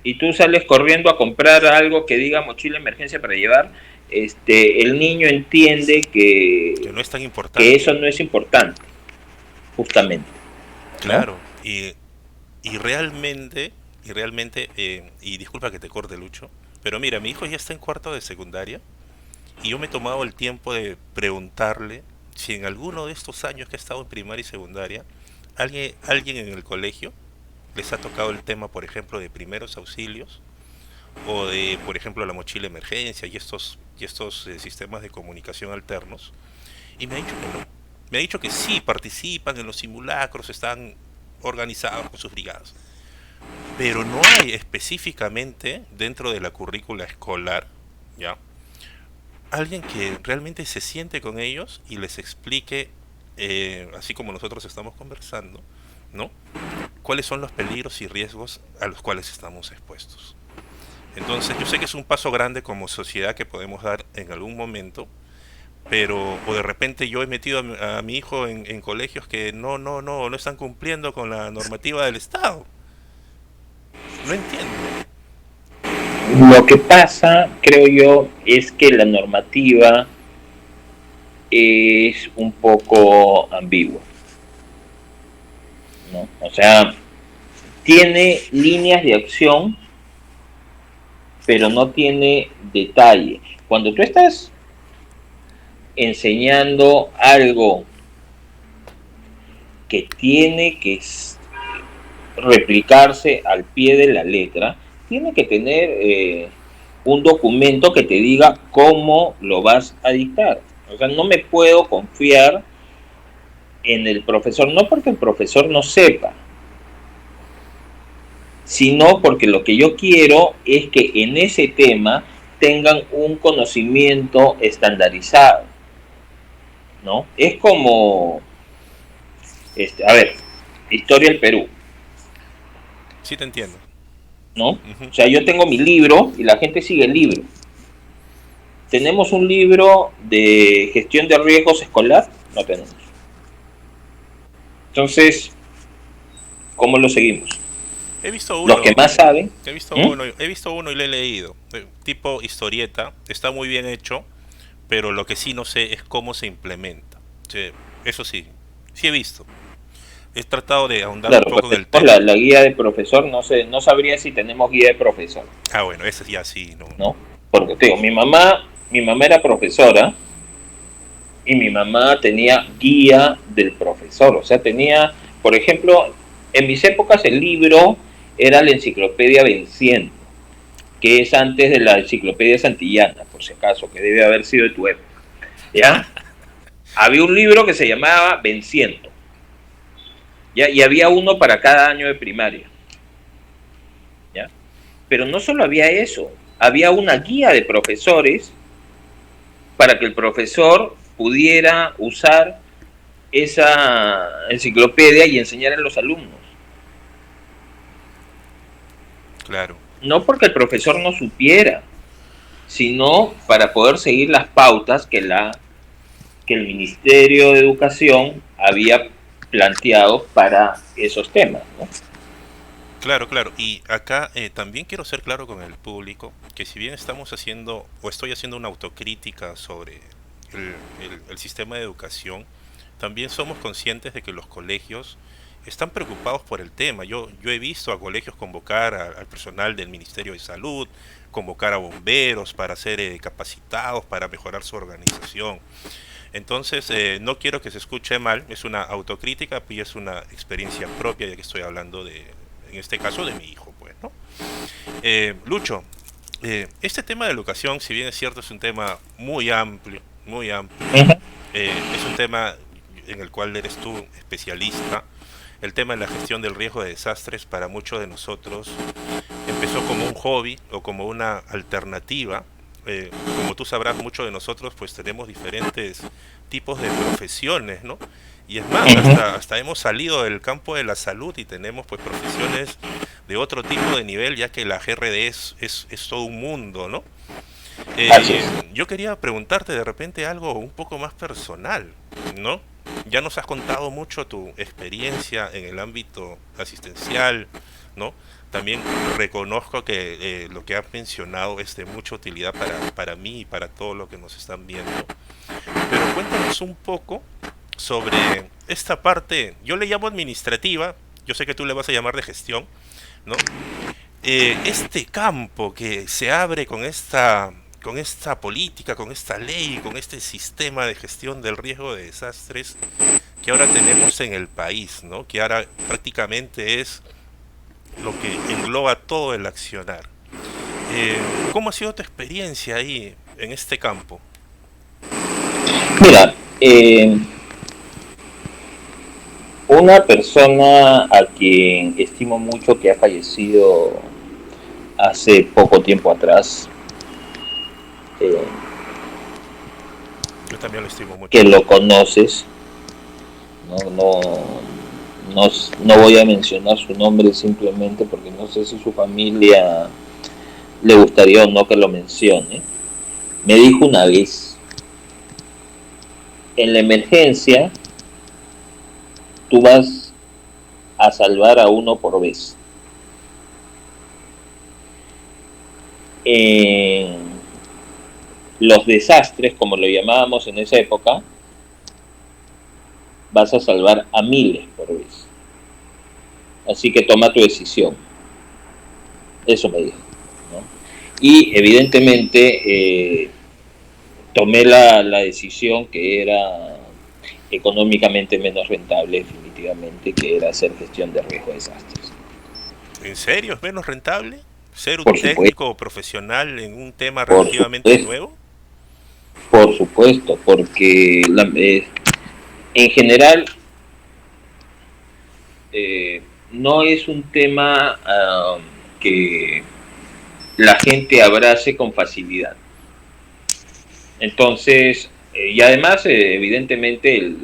y tú sales corriendo a comprar algo que diga mochila de emergencia para llevar, el niño entiende que no es tan importante. Que eso no es importante, justamente. Claro, ¿no? Y realmente, y disculpa que te corte, Lucho, pero mira, mi hijo ya está en cuarto de secundaria, y yo me he tomado el tiempo de preguntarle si en alguno de estos años que ha estado en primaria y secundaria, alguien en el colegio les ha tocado el tema, por ejemplo, de primeros auxilios, o de, por ejemplo, la mochila de emergencia y estos sistemas de comunicación alternos, y me ha dicho que no. Me ha dicho que sí, participan en los simulacros, están organizados con sus brigadas, pero no hay específicamente dentro de la currícula escolar, ¿ya? Alguien que realmente se siente con ellos y les explique, así como nosotros estamos conversando, ¿no? Cuáles son los peligros y riesgos a los cuales estamos expuestos. Entonces, yo sé que es un paso grande como sociedad que podemos dar en algún momento, pero o de repente yo he metido a mi hijo en colegios que no están cumpliendo con la normativa del Estado. No entiendo. Lo que pasa, creo yo, es que la normativa es un poco ambigua, ¿no? O sea, tiene líneas de acción, pero no tiene detalle. Cuando tú estás enseñando algo que tiene que replicarse al pie de la letra, tiene que tener un documento que te diga cómo lo vas a dictar. O sea, no me puedo confiar en el profesor, no porque el profesor no sepa, sino porque lo que yo quiero es que en ese tema tengan un conocimiento estandarizado, ¿no? Es como, a ver, historia del Perú, Sí te entiendo. ¿no? Ujú. O sea, yo tengo mi libro y la gente sigue el libro. ¿Tenemos un libro de gestión de riesgos escolar? No tenemos. Entonces, ¿cómo lo seguimos? He visto Los que uno, más saben. he visto uno y lo he leído. Tipo historieta, está muy bien hecho, pero lo que sí no sé es cómo se implementa. Sí, eso sí, sí he visto. He tratado de ahondar un Claro, poco en pues el tenemos tema. la guía de profesor, no sé, no sabría si tenemos guía de profesor, Ah, bueno, ese ya sí, no. ¿no? Porque te digo, mi mamá era profesora y mi mamá tenía guía del profesor, o sea, tenía, por ejemplo, en mis épocas el libro era la enciclopedia Venciendo, que es antes de la enciclopedia Santillana, por si acaso, que debe haber sido de tu época, ¿ya? Había un libro que se llamaba Venciendo, ¿ya? Y había uno para cada año de primaria, ¿ya? Pero no solo había eso, había una guía de profesores para que el profesor pudiera usar esa enciclopedia y enseñar a los alumnos. Claro, No porque el profesor no supiera, sino para poder seguir las pautas que el Ministerio de Educación había planteado para esos temas, ¿no? claro, claro. Y acá también quiero ser claro con el público que si bien estamos haciendo o estoy haciendo una autocrítica sobre el sistema de educación, también somos conscientes de que los colegios están preocupados por el tema. Yo he visto a colegios convocar al personal del Ministerio de Salud, convocar a bomberos para ser capacitados, para mejorar su organización. Entonces, no quiero que se escuche mal, es una autocrítica y es una experiencia propia, ya que estoy hablando de, en este caso, de mi hijo, pues, ¿no? Lucho, este tema de educación, si bien es cierto, es un tema muy amplio, Uh -huh. es un tema en el cual eres tú especialista. El tema de la gestión del riesgo de desastres para muchos de nosotros empezó como un hobby o como una alternativa. Como tú sabrás, muchos de nosotros pues tenemos diferentes tipos de profesiones, ¿no? Y es más, Uh -huh. hasta hemos salido del campo de la salud y tenemos pues profesiones de otro tipo de nivel, ya que la GRD es todo un mundo, ¿no? Así es. Yo quería preguntarte de repente algo un poco más personal, ¿no? Ya nos has contado mucho tu experiencia en el ámbito asistencial, ¿no? También reconozco que lo que has mencionado es de mucha utilidad para mí y para todos los que nos están viendo. Pero cuéntanos un poco sobre esta parte, yo le llamo administrativa, yo sé que tú le vas a llamar de gestión, ¿no? Este campo que se abre con esta política, con esta ley, con este sistema de gestión del riesgo de desastres que ahora tenemos en el país, ¿no? Que ahora prácticamente es lo que engloba todo el accionar. ¿Cómo ha sido tu experiencia ahí en este campo? Mira, una persona a quien estimo mucho que ha fallecido hace poco tiempo atrás, eh, Yo también lo estimo mucho. que lo conoces, no, no, no, no voy a mencionar su nombre simplemente porque no sé si su familia le gustaría o no que lo mencione, me dijo una vez, en la emergencia tú vas a salvar a uno por vez. En los desastres, como lo llamábamos en esa época, vas a salvar a miles por vez. Así que toma tu decisión. Eso me dijo, ¿no? Y evidentemente tomé la decisión que era económicamente menos rentable definitivamente, que era hacer gestión de riesgo de desastres. ¿En serio es menos rentable ser un Por supuesto, técnico o profesional en un tema por relativamente supuesto, nuevo? por supuesto, porque en general no es un tema que la gente abrace con facilidad. Entonces, y además, evidentemente,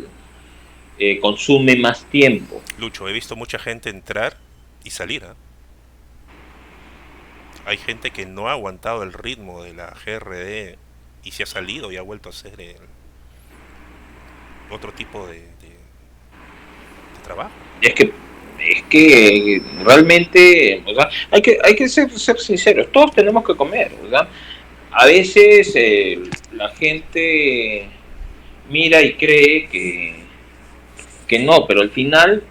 consume más tiempo. Lucho, he visto mucha gente entrar y salir, ¿ah? Hay gente que no ha aguantado el ritmo de la GRD y se ha salido y ha vuelto a hacer otro tipo de trabajo. Es que, es que realmente, o sea, hay que ser sinceros, todos tenemos que comer, ¿verdad? A veces la gente mira y cree que no, pero al final,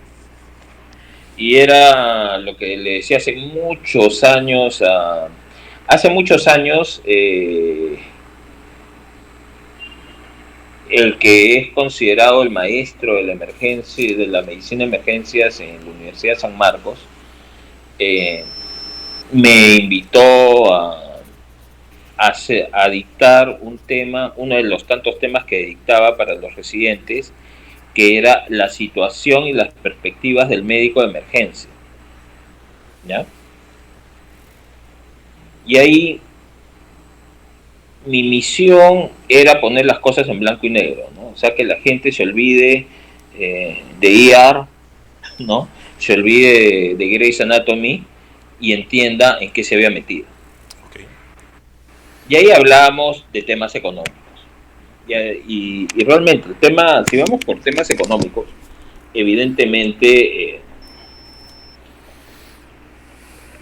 y era lo que le decía hace muchos años, el que es considerado el maestro de la emergencia, de la medicina de emergencias en la Universidad de San Marcos, eh, me invitó a dictar un tema, uno de los tantos temas que dictaba para los residentes, que era la situación y las perspectivas del médico de emergencia. ¿Ya? Y ahí mi misión era poner las cosas en blanco y negro, ¿no? O sea, que la gente se olvide de ER, ¿no? Se olvide de Grey's Anatomy y entienda en qué se había metido. Okay. Y ahí hablábamos de temas económicos. Y realmente, el tema, si vamos por temas económicos, evidentemente,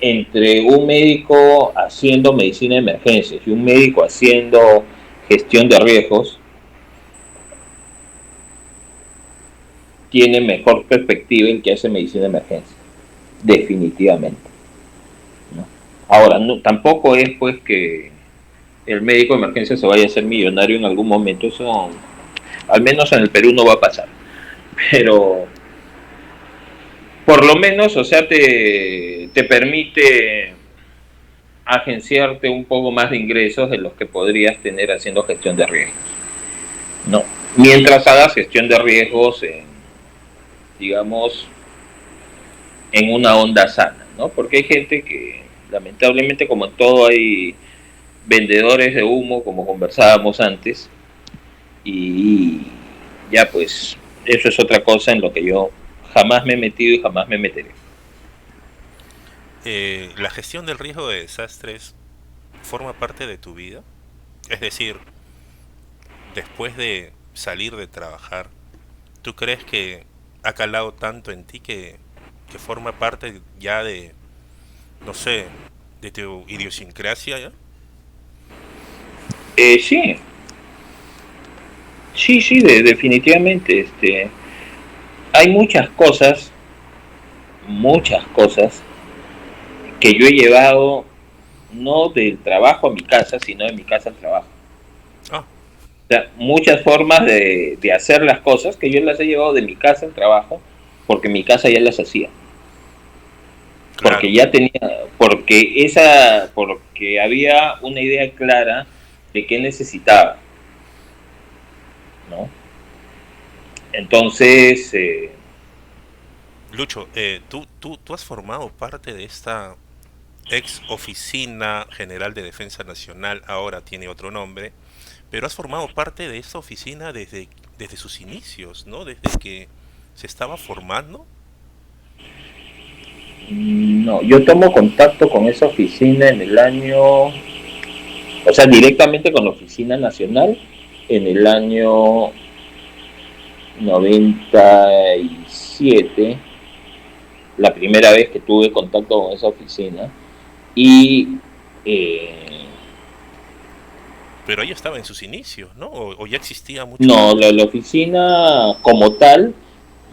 entre un médico haciendo medicina de emergencias y un médico haciendo gestión de riesgos, tiene mejor perspectiva el que hace medicina de emergencia, definitivamente, ¿no? Ahora, no, tampoco es pues que el médico de emergencia se vaya a hacer millonario en algún momento, eso al menos en el Perú no va a pasar, pero por lo menos, o sea, te permite agenciarte un poco más de ingresos de los que podrías tener haciendo gestión de riesgos, ¿no? Mientras hagas gestión de riesgos digamos, en una onda sana, ¿no? Porque hay gente que, lamentablemente, como en todo, hay vendedores de humo, como conversábamos antes, y ya pues, eso es otra cosa en lo que yo jamás me he metido y jamás me meteré. ¿La gestión del riesgo de desastres forma parte de tu vida? Es decir, después de salir de trabajar, ¿tú crees que ha calado tanto en ti que forma parte ya de, no sé, de tu idiosincrasia ya? Sí, sí, definitivamente. Hay muchas cosas que yo he llevado no del trabajo a mi casa, sino de mi casa al trabajo. Ah, O sea, muchas formas de hacer las cosas que yo las he llevado de mi casa al trabajo, porque en mi casa ya las hacía. claro. Porque ya tenía, porque había una idea clara de qué necesitaba, ¿no? Entonces, Lucho, tú has formado parte de esta ex Oficina General de Defensa Nacional, ahora tiene otro nombre, pero has formado parte de esta oficina desde sus inicios, ¿no? Desde que se estaba formando. no, yo tomo contacto con esa oficina en el año, o sea, directamente con la oficina nacional en el año 97, la primera vez que tuve contacto con esa oficina, y Pero ella estaba en sus inicios, ¿no? O ya existía mucho no, antes. la oficina como tal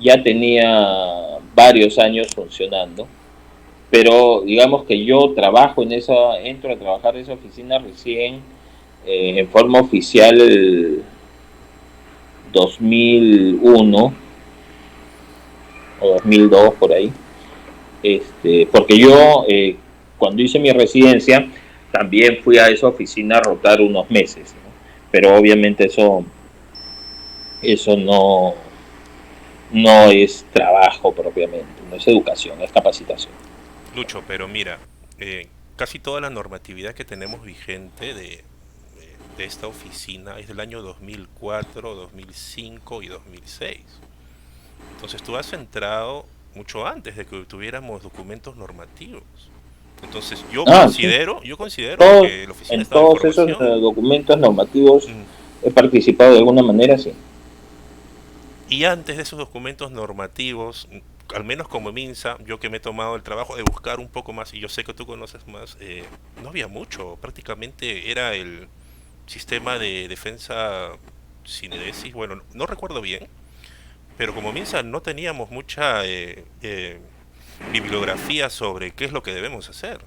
ya tenía varios años funcionando, pero digamos que yo entro a trabajar en esa oficina recién en forma oficial el 2001 o 2002 por ahí, porque yo cuando hice mi residencia también fui a esa oficina a rotar unos meses, ¿no? Pero obviamente eso no es trabajo propiamente, no es educación, es capacitación. Lucho, pero mira, casi toda la normatividad que tenemos vigente de esta oficina es del año 2004, 2005 y 2006. Entonces tú has entrado mucho antes de que tuviéramos documentos normativos. Entonces Sí, yo considero de todos, que la oficina en estaba en todos esos formación. documentos normativos Mm. he participado de alguna manera, sí. Y antes de esos documentos normativos, al menos como MINSA, yo que me he tomado el trabajo de buscar un poco más, y yo sé que tú conoces más, no había mucho. Prácticamente era el sistema de defensa Cinedesis. Bueno, no recuerdo bien, pero como MINSA no teníamos mucha bibliografía sobre qué es lo que debemos hacer.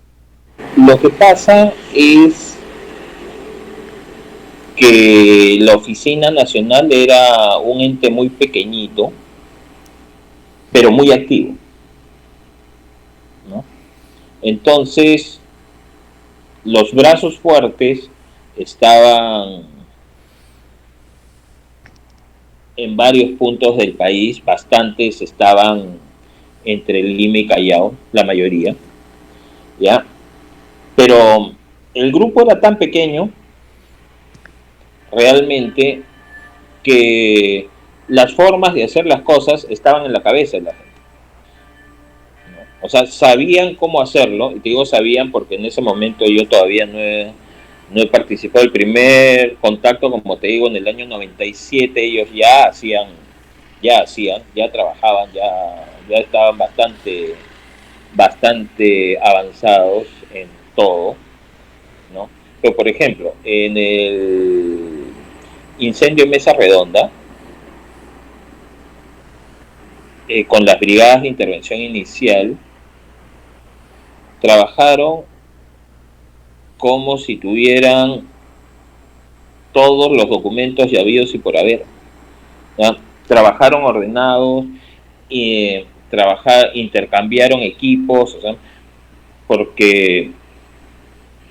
Lo que pasa es que la Oficina Nacional era un ente muy pequeñito, pero muy activo, ¿no? Entonces, los brazos fuertes estaban en varios puntos del país, bastantes estaban entre Lima y Callao, la mayoría, ¿ya? Pero el grupo era tan pequeño realmente que las formas de hacer las cosas estaban en la cabeza de la gente, ¿no? O sea, sabían cómo hacerlo, y te digo sabían porque en ese momento yo todavía no he participado. El primer contacto, como te digo, en el año 97 ellos ya trabajaban, ya estaban bastante avanzados en todo, ¿no? Pero por ejemplo, en el incendio en Mesa Redonda, con las brigadas de intervención inicial, trabajaron como si tuvieran todos los documentos ya habidos y por haber, ¿ya? Trabajaron ordenados, intercambiaron equipos, o sea, porque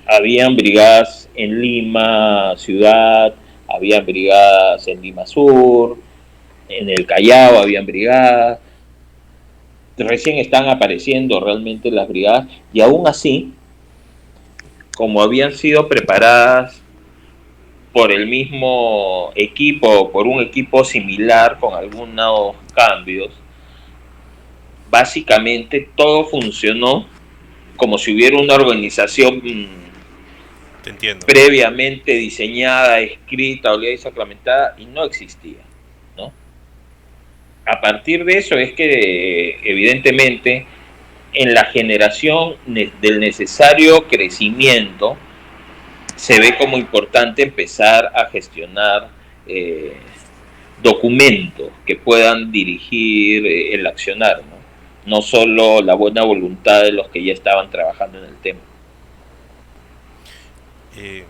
habían brigadas en Lima ciudad, habían brigadas en Lima Sur, en el Callao habían brigadas, recién están apareciendo realmente las brigadas, y aún así, como habían sido preparadas por el mismo equipo, por un equipo similar con algunos cambios, básicamente todo funcionó como si hubiera una organización Te entiendo. previamente diseñada, escrita, oleada y sacramentada, y no existía, ¿no? A partir de eso es que evidentemente en la generación del necesario crecimiento se ve como importante empezar a gestionar eh, documentos que puedan dirigir el accionar, ¿no? No solo la buena voluntad de los que ya estaban trabajando en el tema. Eh,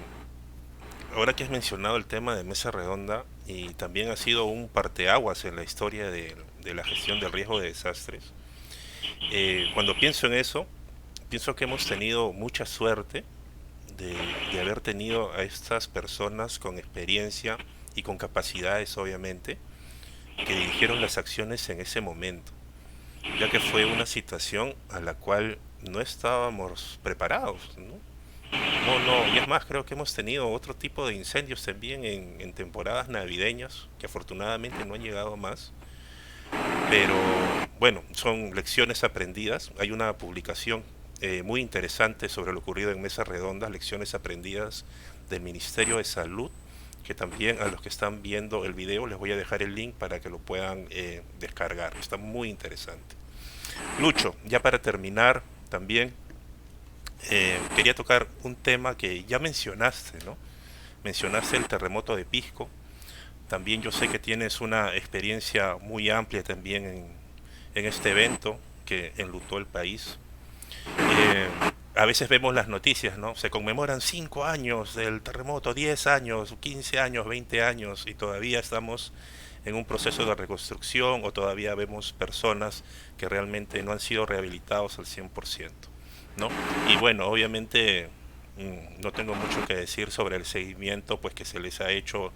Ahora que has mencionado el tema de Mesa Redonda, y también ha sido un parteaguas en la historia de la gestión del riesgo de desastres, cuando pienso en eso, pienso que hemos tenido mucha suerte de haber tenido a estas personas con experiencia y con capacidades, obviamente, que dirigieron las acciones en ese momento, ya que fue una situación a la cual no estábamos preparados, ¿no? No, y es más, creo que hemos tenido otro tipo de incendios también en temporadas navideñas, que afortunadamente no han llegado más, pero bueno, son lecciones aprendidas. Hay una publicación muy interesante sobre lo ocurrido en Mesa Redonda, lecciones aprendidas del Ministerio de Salud, que también a los que están viendo el video les voy a dejar el link para que lo puedan descargar. Está muy interesante. Lucho, ya para terminar, también quería tocar un tema que ya mencionaste, ¿no? Mencionaste el terremoto de Pisco. También yo sé que tienes una experiencia muy amplia también en este evento que enlutó el país. Eh, a veces vemos las noticias, ¿no? Se conmemoran 5 años del terremoto, 10 años, 15 años, 20 años y todavía estamos en un proceso de reconstrucción o todavía vemos personas que realmente no han sido rehabilitados al 100%, ¿no? Y bueno, obviamente no tengo mucho que decir sobre el seguimiento pues que se les ha hecho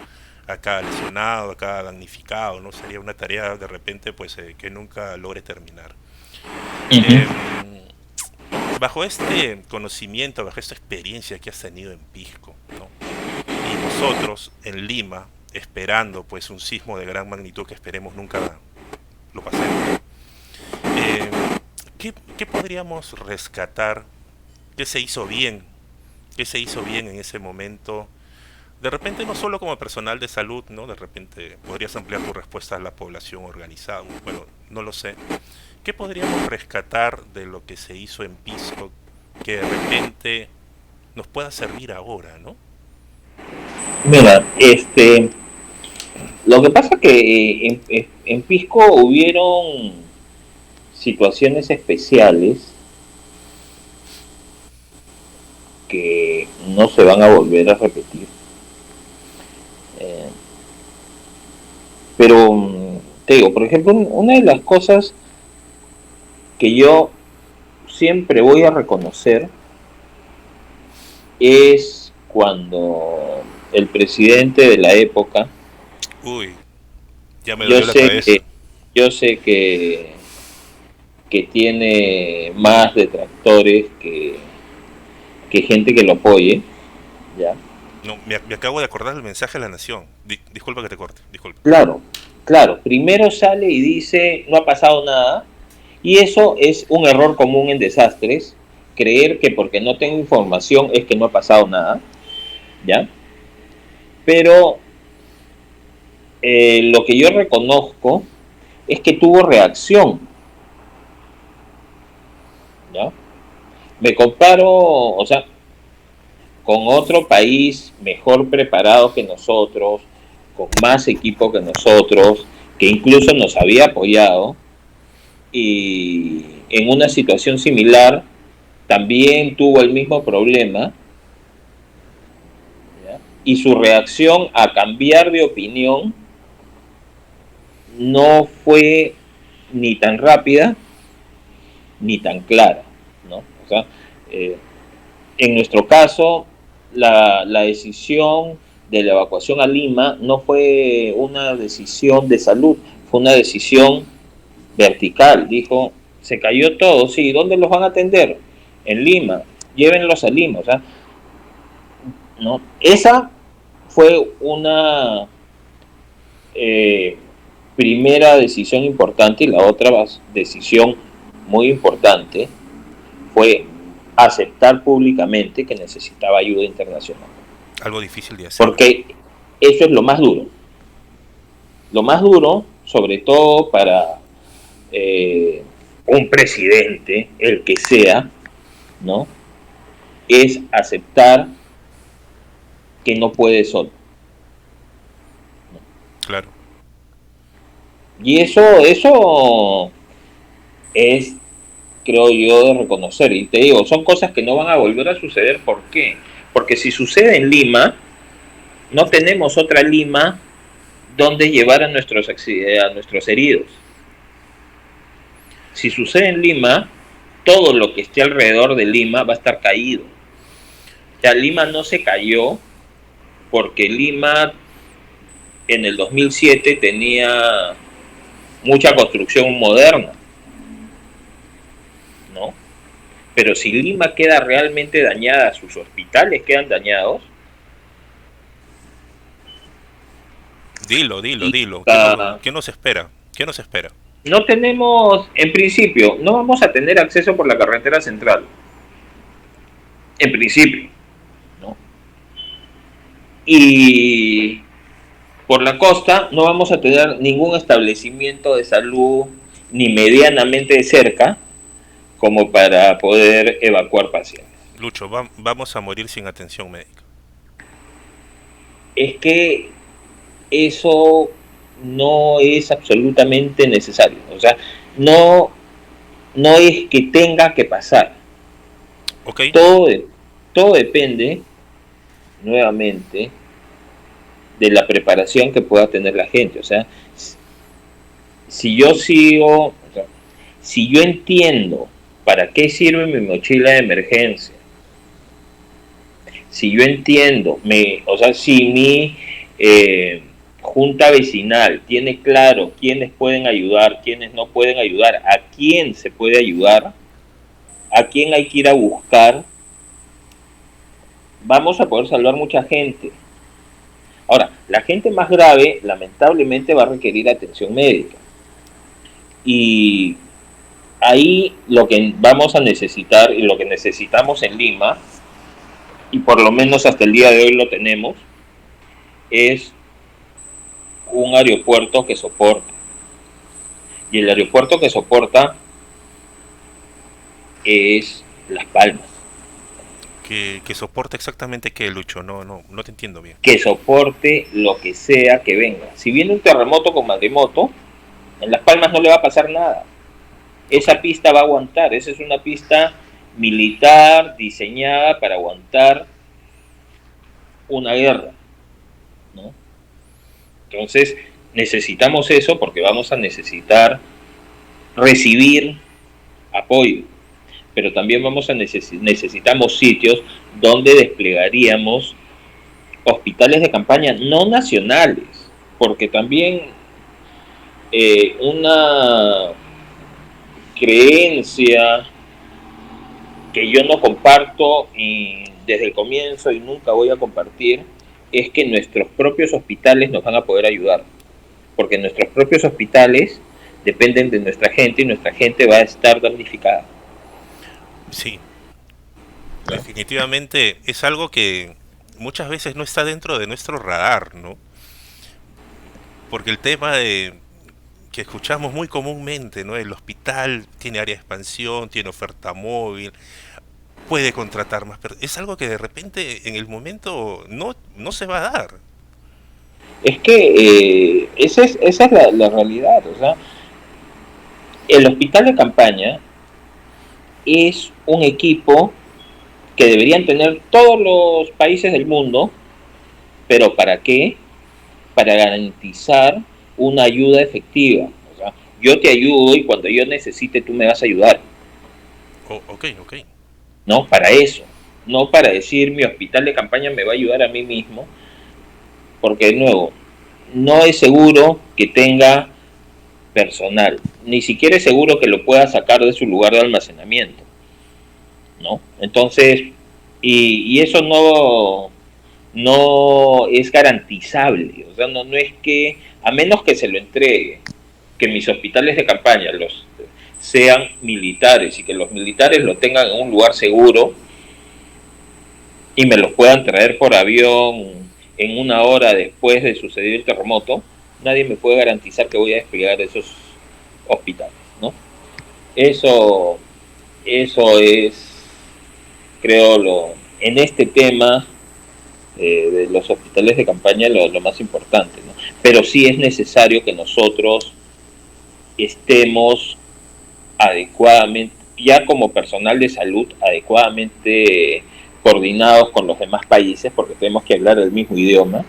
a cada lesionado, a cada damnificado, ¿no? Sería una tarea de repente pues que nunca logre terminar. Ujú. Eh, Bajo este conocimiento, bajo esta experiencia que has tenido en Pisco, ¿no? Y nosotros en Lima, esperando pues un sismo de gran magnitud que esperemos nunca lo pasemos, eh, ¿qué podríamos rescatar? ¿Qué se hizo bien? ¿Qué se hizo bien en ese momento? De repente no solo como personal de salud, ¿no? De repente podrías ampliar tu respuesta a la población organizada. Bueno, no lo sé. ¿Qué podríamos rescatar de lo que se hizo en Pisco que de repente nos pueda servir ahora, ¿no? Mira, lo que pasa que en Pisco hubieron situaciones especiales que no se van a volver a repetir. Eh, pero te digo, por ejemplo, una de las cosas que yo siempre voy a reconocer es cuando el presidente de la época, Uy, ya me yo dolió la sé que, cabeza. yo sé que tiene más detractores que gente que lo apoye, ¿ya? No, me acabo de acordar del mensaje a la nación. Disculpa que te corte, disculpa. Claro, claro, primero sale y dice no ha pasado nada, y eso es un error común en desastres, creer que porque no tengo información es que no ha pasado nada, ¿ya? Pero lo que yo reconozco es que tuvo reacción, ¿ya? Me comparo, o sea, con otro país mejor preparado que nosotros, con más equipo que nosotros, que incluso nos había apoyado, y en una situación similar también tuvo el mismo problema, ¿ya? Y su reacción a cambiar de opinión no fue ni tan rápida ni tan clara, ¿no? O sea, eh, en nuestro caso, la decisión de la evacuación a Lima no fue una decisión de salud, fue una decisión vertical. Dijo, se cayó todo, sí, ¿dónde los van a atender? En Lima, llévenlos a Lima. O sea, ¿no? Esa fue una eh, primera decisión importante, y la otra decisión muy importante fue aceptar públicamente que necesitaba ayuda internacional. Algo difícil de hacer. Porque eso es lo más duro. Lo más duro, sobre todo para un presidente, el que sea, ¿no? Es aceptar que no puede solo. Claro. Y eso es, creo yo, de reconocer. Y te digo, son cosas que no van a volver a suceder. ¿Por qué? Porque si sucede en Lima, no tenemos otra Lima donde llevar a nuestros heridos. Si sucede en Lima, todo lo que esté alrededor de Lima va a estar caído. O sea, Lima no se cayó porque Lima en el 2007 tenía mucha construcción moderna, ¿no? Pero si Lima queda realmente dañada, sus hospitales quedan dañados, Dilo, dilo, y dilo. uh, ¿Qué nos espera? ¿Qué nos espera? no tenemos, en principio, no vamos a tener acceso por la carretera central. En principio, ¿no? Y por la costa no vamos a tener ningún establecimiento de salud ni medianamente cerca como para poder evacuar pacientes. Lucho, vamos a morir sin atención médica. Es que eso no es absolutamente necesario. O sea, no, no es que tenga que pasar. ¿Ok? Todo, todo depende, nuevamente, de la preparación que pueda tener la gente. O sea, si yo sigo, o sea, si yo entiendo para qué sirve mi mochila de emergencia, si yo entiendo, o sea, si mi junta vecinal tiene claro quiénes pueden ayudar, quiénes no pueden ayudar, a quién se puede ayudar, a quién hay que ir a buscar, vamos a poder salvar mucha gente. Ahora, la gente más grave, lamentablemente, va a requerir atención médica. Y ahí lo que vamos a necesitar y lo que necesitamos en Lima, y por lo menos hasta el día de hoy lo tenemos, es un aeropuerto que soporte. Y el aeropuerto que soporta es Las Palmas. Que soporte exactamente qué, Lucho, no te entiendo bien. Que soporte lo que sea que venga. Si viene un terremoto con maremoto, en Las Palmas no le va a pasar nada. Esa pista va a aguantar. Esa es una pista militar diseñada para aguantar una guerra, ¿no? Entonces necesitamos eso porque vamos a necesitar recibir apoyo, pero también vamos a necesitamos sitios donde desplegaríamos hospitales de campaña no nacionales, porque también una creencia que yo no comparto y desde el comienzo y nunca voy a compartir es que nuestros propios hospitales nos van a poder ayudar, porque nuestros propios hospitales dependen de nuestra gente y nuestra gente va a estar damnificada. Sí, definitivamente es algo que muchas veces no está dentro de nuestro radar, ¿no? Porque el tema de que escuchamos muy comúnmente, ¿no? El hospital tiene área de expansión, tiene oferta móvil, puede contratar más personas. Es algo que de repente en el momento no se va a dar. Es que esa es la realidad. O sea, el hospital de campaña es un equipo que deberían tener todos los países del mundo, pero ¿para qué? Para garantizar una ayuda efectiva. O sea, yo te ayudo y cuando yo necesite tú me vas a ayudar. Oh, ok, ok. ¿No? Para eso. No para decir mi hospital de campaña me va a ayudar a mí mismo, porque de nuevo, no es seguro que tenga personal, ni siquiera es seguro que lo pueda sacar de su lugar de almacenamiento, ¿no? Entonces, y eso no es garantizable, o sea, no es que, a menos que se lo entregue, que mis hospitales de campaña los sean militares y que los militares lo tengan en un lugar seguro y me los puedan traer por avión en una hora después de suceder el terremoto, nadie me puede garantizar que voy a desplegar esos hospitales, ¿no? Eso es, creo, en este tema de los hospitales de campaña lo más importante, ¿no? Pero sí es necesario que nosotros estemos adecuadamente, ya como personal de salud, adecuadamente coordinados con los demás países, porque tenemos que hablar el mismo idioma,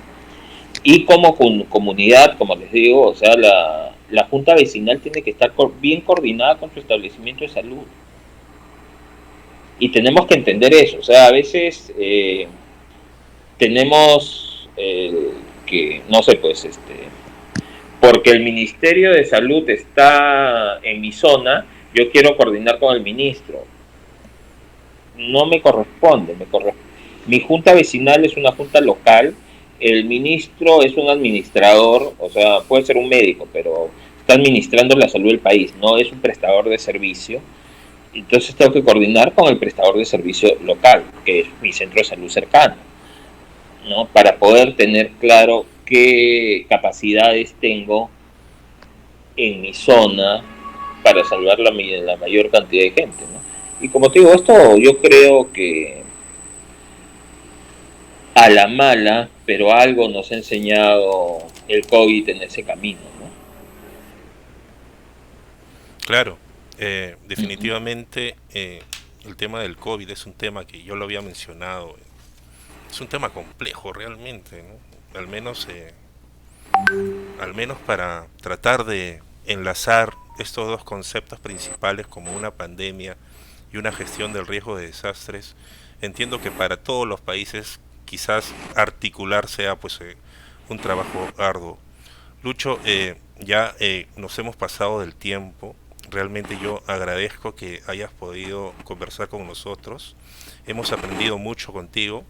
y como comunidad, como les digo, o sea, la junta vecinal tiene que estar bien coordinada con su establecimiento de salud. Y tenemos que entender eso, o sea, a veces tenemos que, no sé, pues, porque el Ministerio de Salud está en mi zona, yo quiero coordinar con el ministro. No me corresponde, mi junta vecinal es una junta local, el ministro es un administrador, o sea, puede ser un médico, pero está administrando la salud del país, no es un prestador de servicio. Entonces tengo que coordinar con el prestador de servicio local, que es mi centro de salud cercano, ¿no? Para poder tener claro qué capacidades tengo en mi zona para salvar la mayor cantidad de gente, ¿no? Y como te digo, esto yo creo que a la mala, pero algo nos ha enseñado el COVID en ese camino, ¿no? Claro, definitivamente el tema del COVID es un tema que yo lo había mencionado. Es un tema complejo realmente, ¿no? al menos para tratar de enlazar estos dos conceptos principales como una pandemia y una gestión del riesgo de desastres. Entiendo que para todos los países quizás articular sea pues un trabajo arduo. Lucho, ya nos hemos pasado del tiempo. Realmente yo agradezco que hayas podido conversar con nosotros. Hemos aprendido mucho contigo.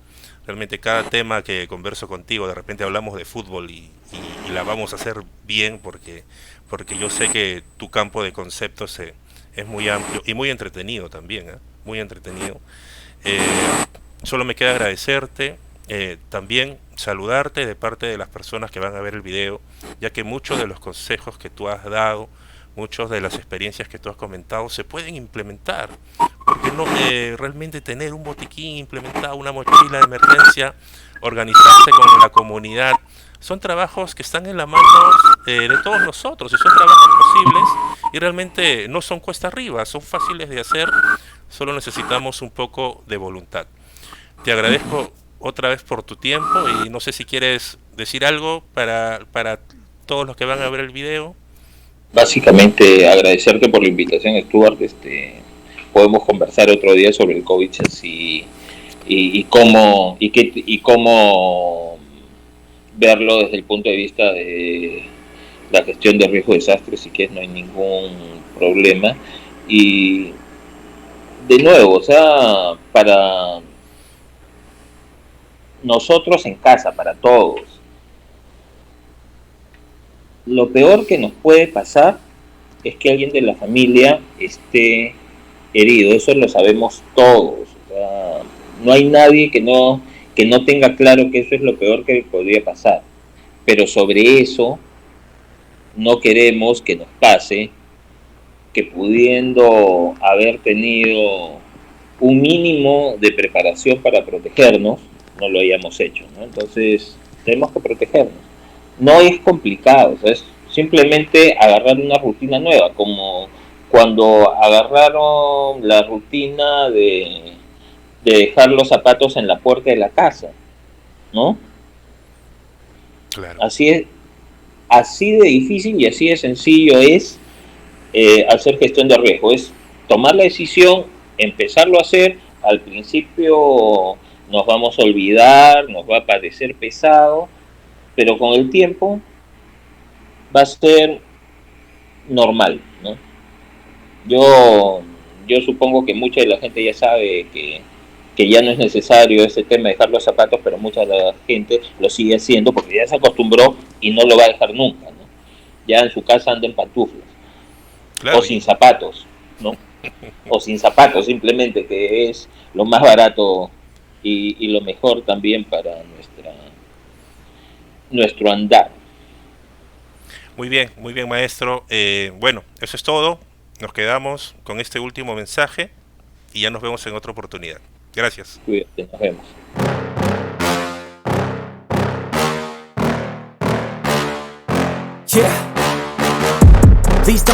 Realmente cada tema que converso contigo, de repente hablamos de fútbol y la vamos a hacer bien porque yo sé que tu campo de conceptos es muy amplio y muy entretenido también, ¿eh? Muy entretenido. Eh, Solo me queda agradecerte, también saludarte de parte de las personas que van a ver el video, ya que muchos de los consejos que tú has dado, muchas de las experiencias que tú has comentado se pueden implementar. Porque no realmente tener un botiquín implementado, una mochila de emergencia, organizarse con la comunidad, son trabajos que están en las manos de todos nosotros y son trabajos posibles y realmente no son cuesta arriba, son fáciles de hacer, solo necesitamos un poco de voluntad. Te agradezco otra vez por tu tiempo y no sé si quieres decir algo para todos los que van a ver el video. Básicamente agradecerte por la invitación, Stuart. Podemos conversar otro día sobre el COVID y cómo verlo desde el punto de vista de la gestión de riesgo de desastres, si quieres, no hay ningún problema. Y de nuevo, o sea, para nosotros en casa, para todos, lo peor que nos puede pasar es que alguien de la familia esté herido, eso lo sabemos todos. O sea, no hay nadie que no tenga claro que eso es lo peor que podría pasar. Pero sobre eso no queremos que nos pase que, pudiendo haber tenido un mínimo de preparación para protegernos, no lo hayamos hecho, ¿no? Entonces tenemos que protegernos. No es complicado, o sea, es simplemente agarrar una rutina nueva, como cuando agarraron la rutina de dejar los zapatos en la puerta de la casa, ¿no? Claro. Así de difícil y así de sencillo es hacer gestión de riesgo, es tomar la decisión, empezarlo a hacer. Al principio nos vamos a olvidar, nos va a parecer pesado, pero con el tiempo va a ser normal, ¿no? Yo supongo que mucha de la gente ya sabe que ya no es necesario ese tema de dejar los zapatos, pero mucha de la gente lo sigue haciendo porque ya se acostumbró y no lo va a dejar nunca, ¿no? Ya en su casa anda en pantuflas, Claro. o sin zapatos, ¿no? O sin zapatos simplemente, que es lo más barato y lo mejor también para nuestro andar. Muy bien, maestro. Bueno, eso es todo. Nos quedamos con este último mensaje y ya nos vemos en otra oportunidad. Gracias. Cuídate, nos vemos. Yeah. Please don't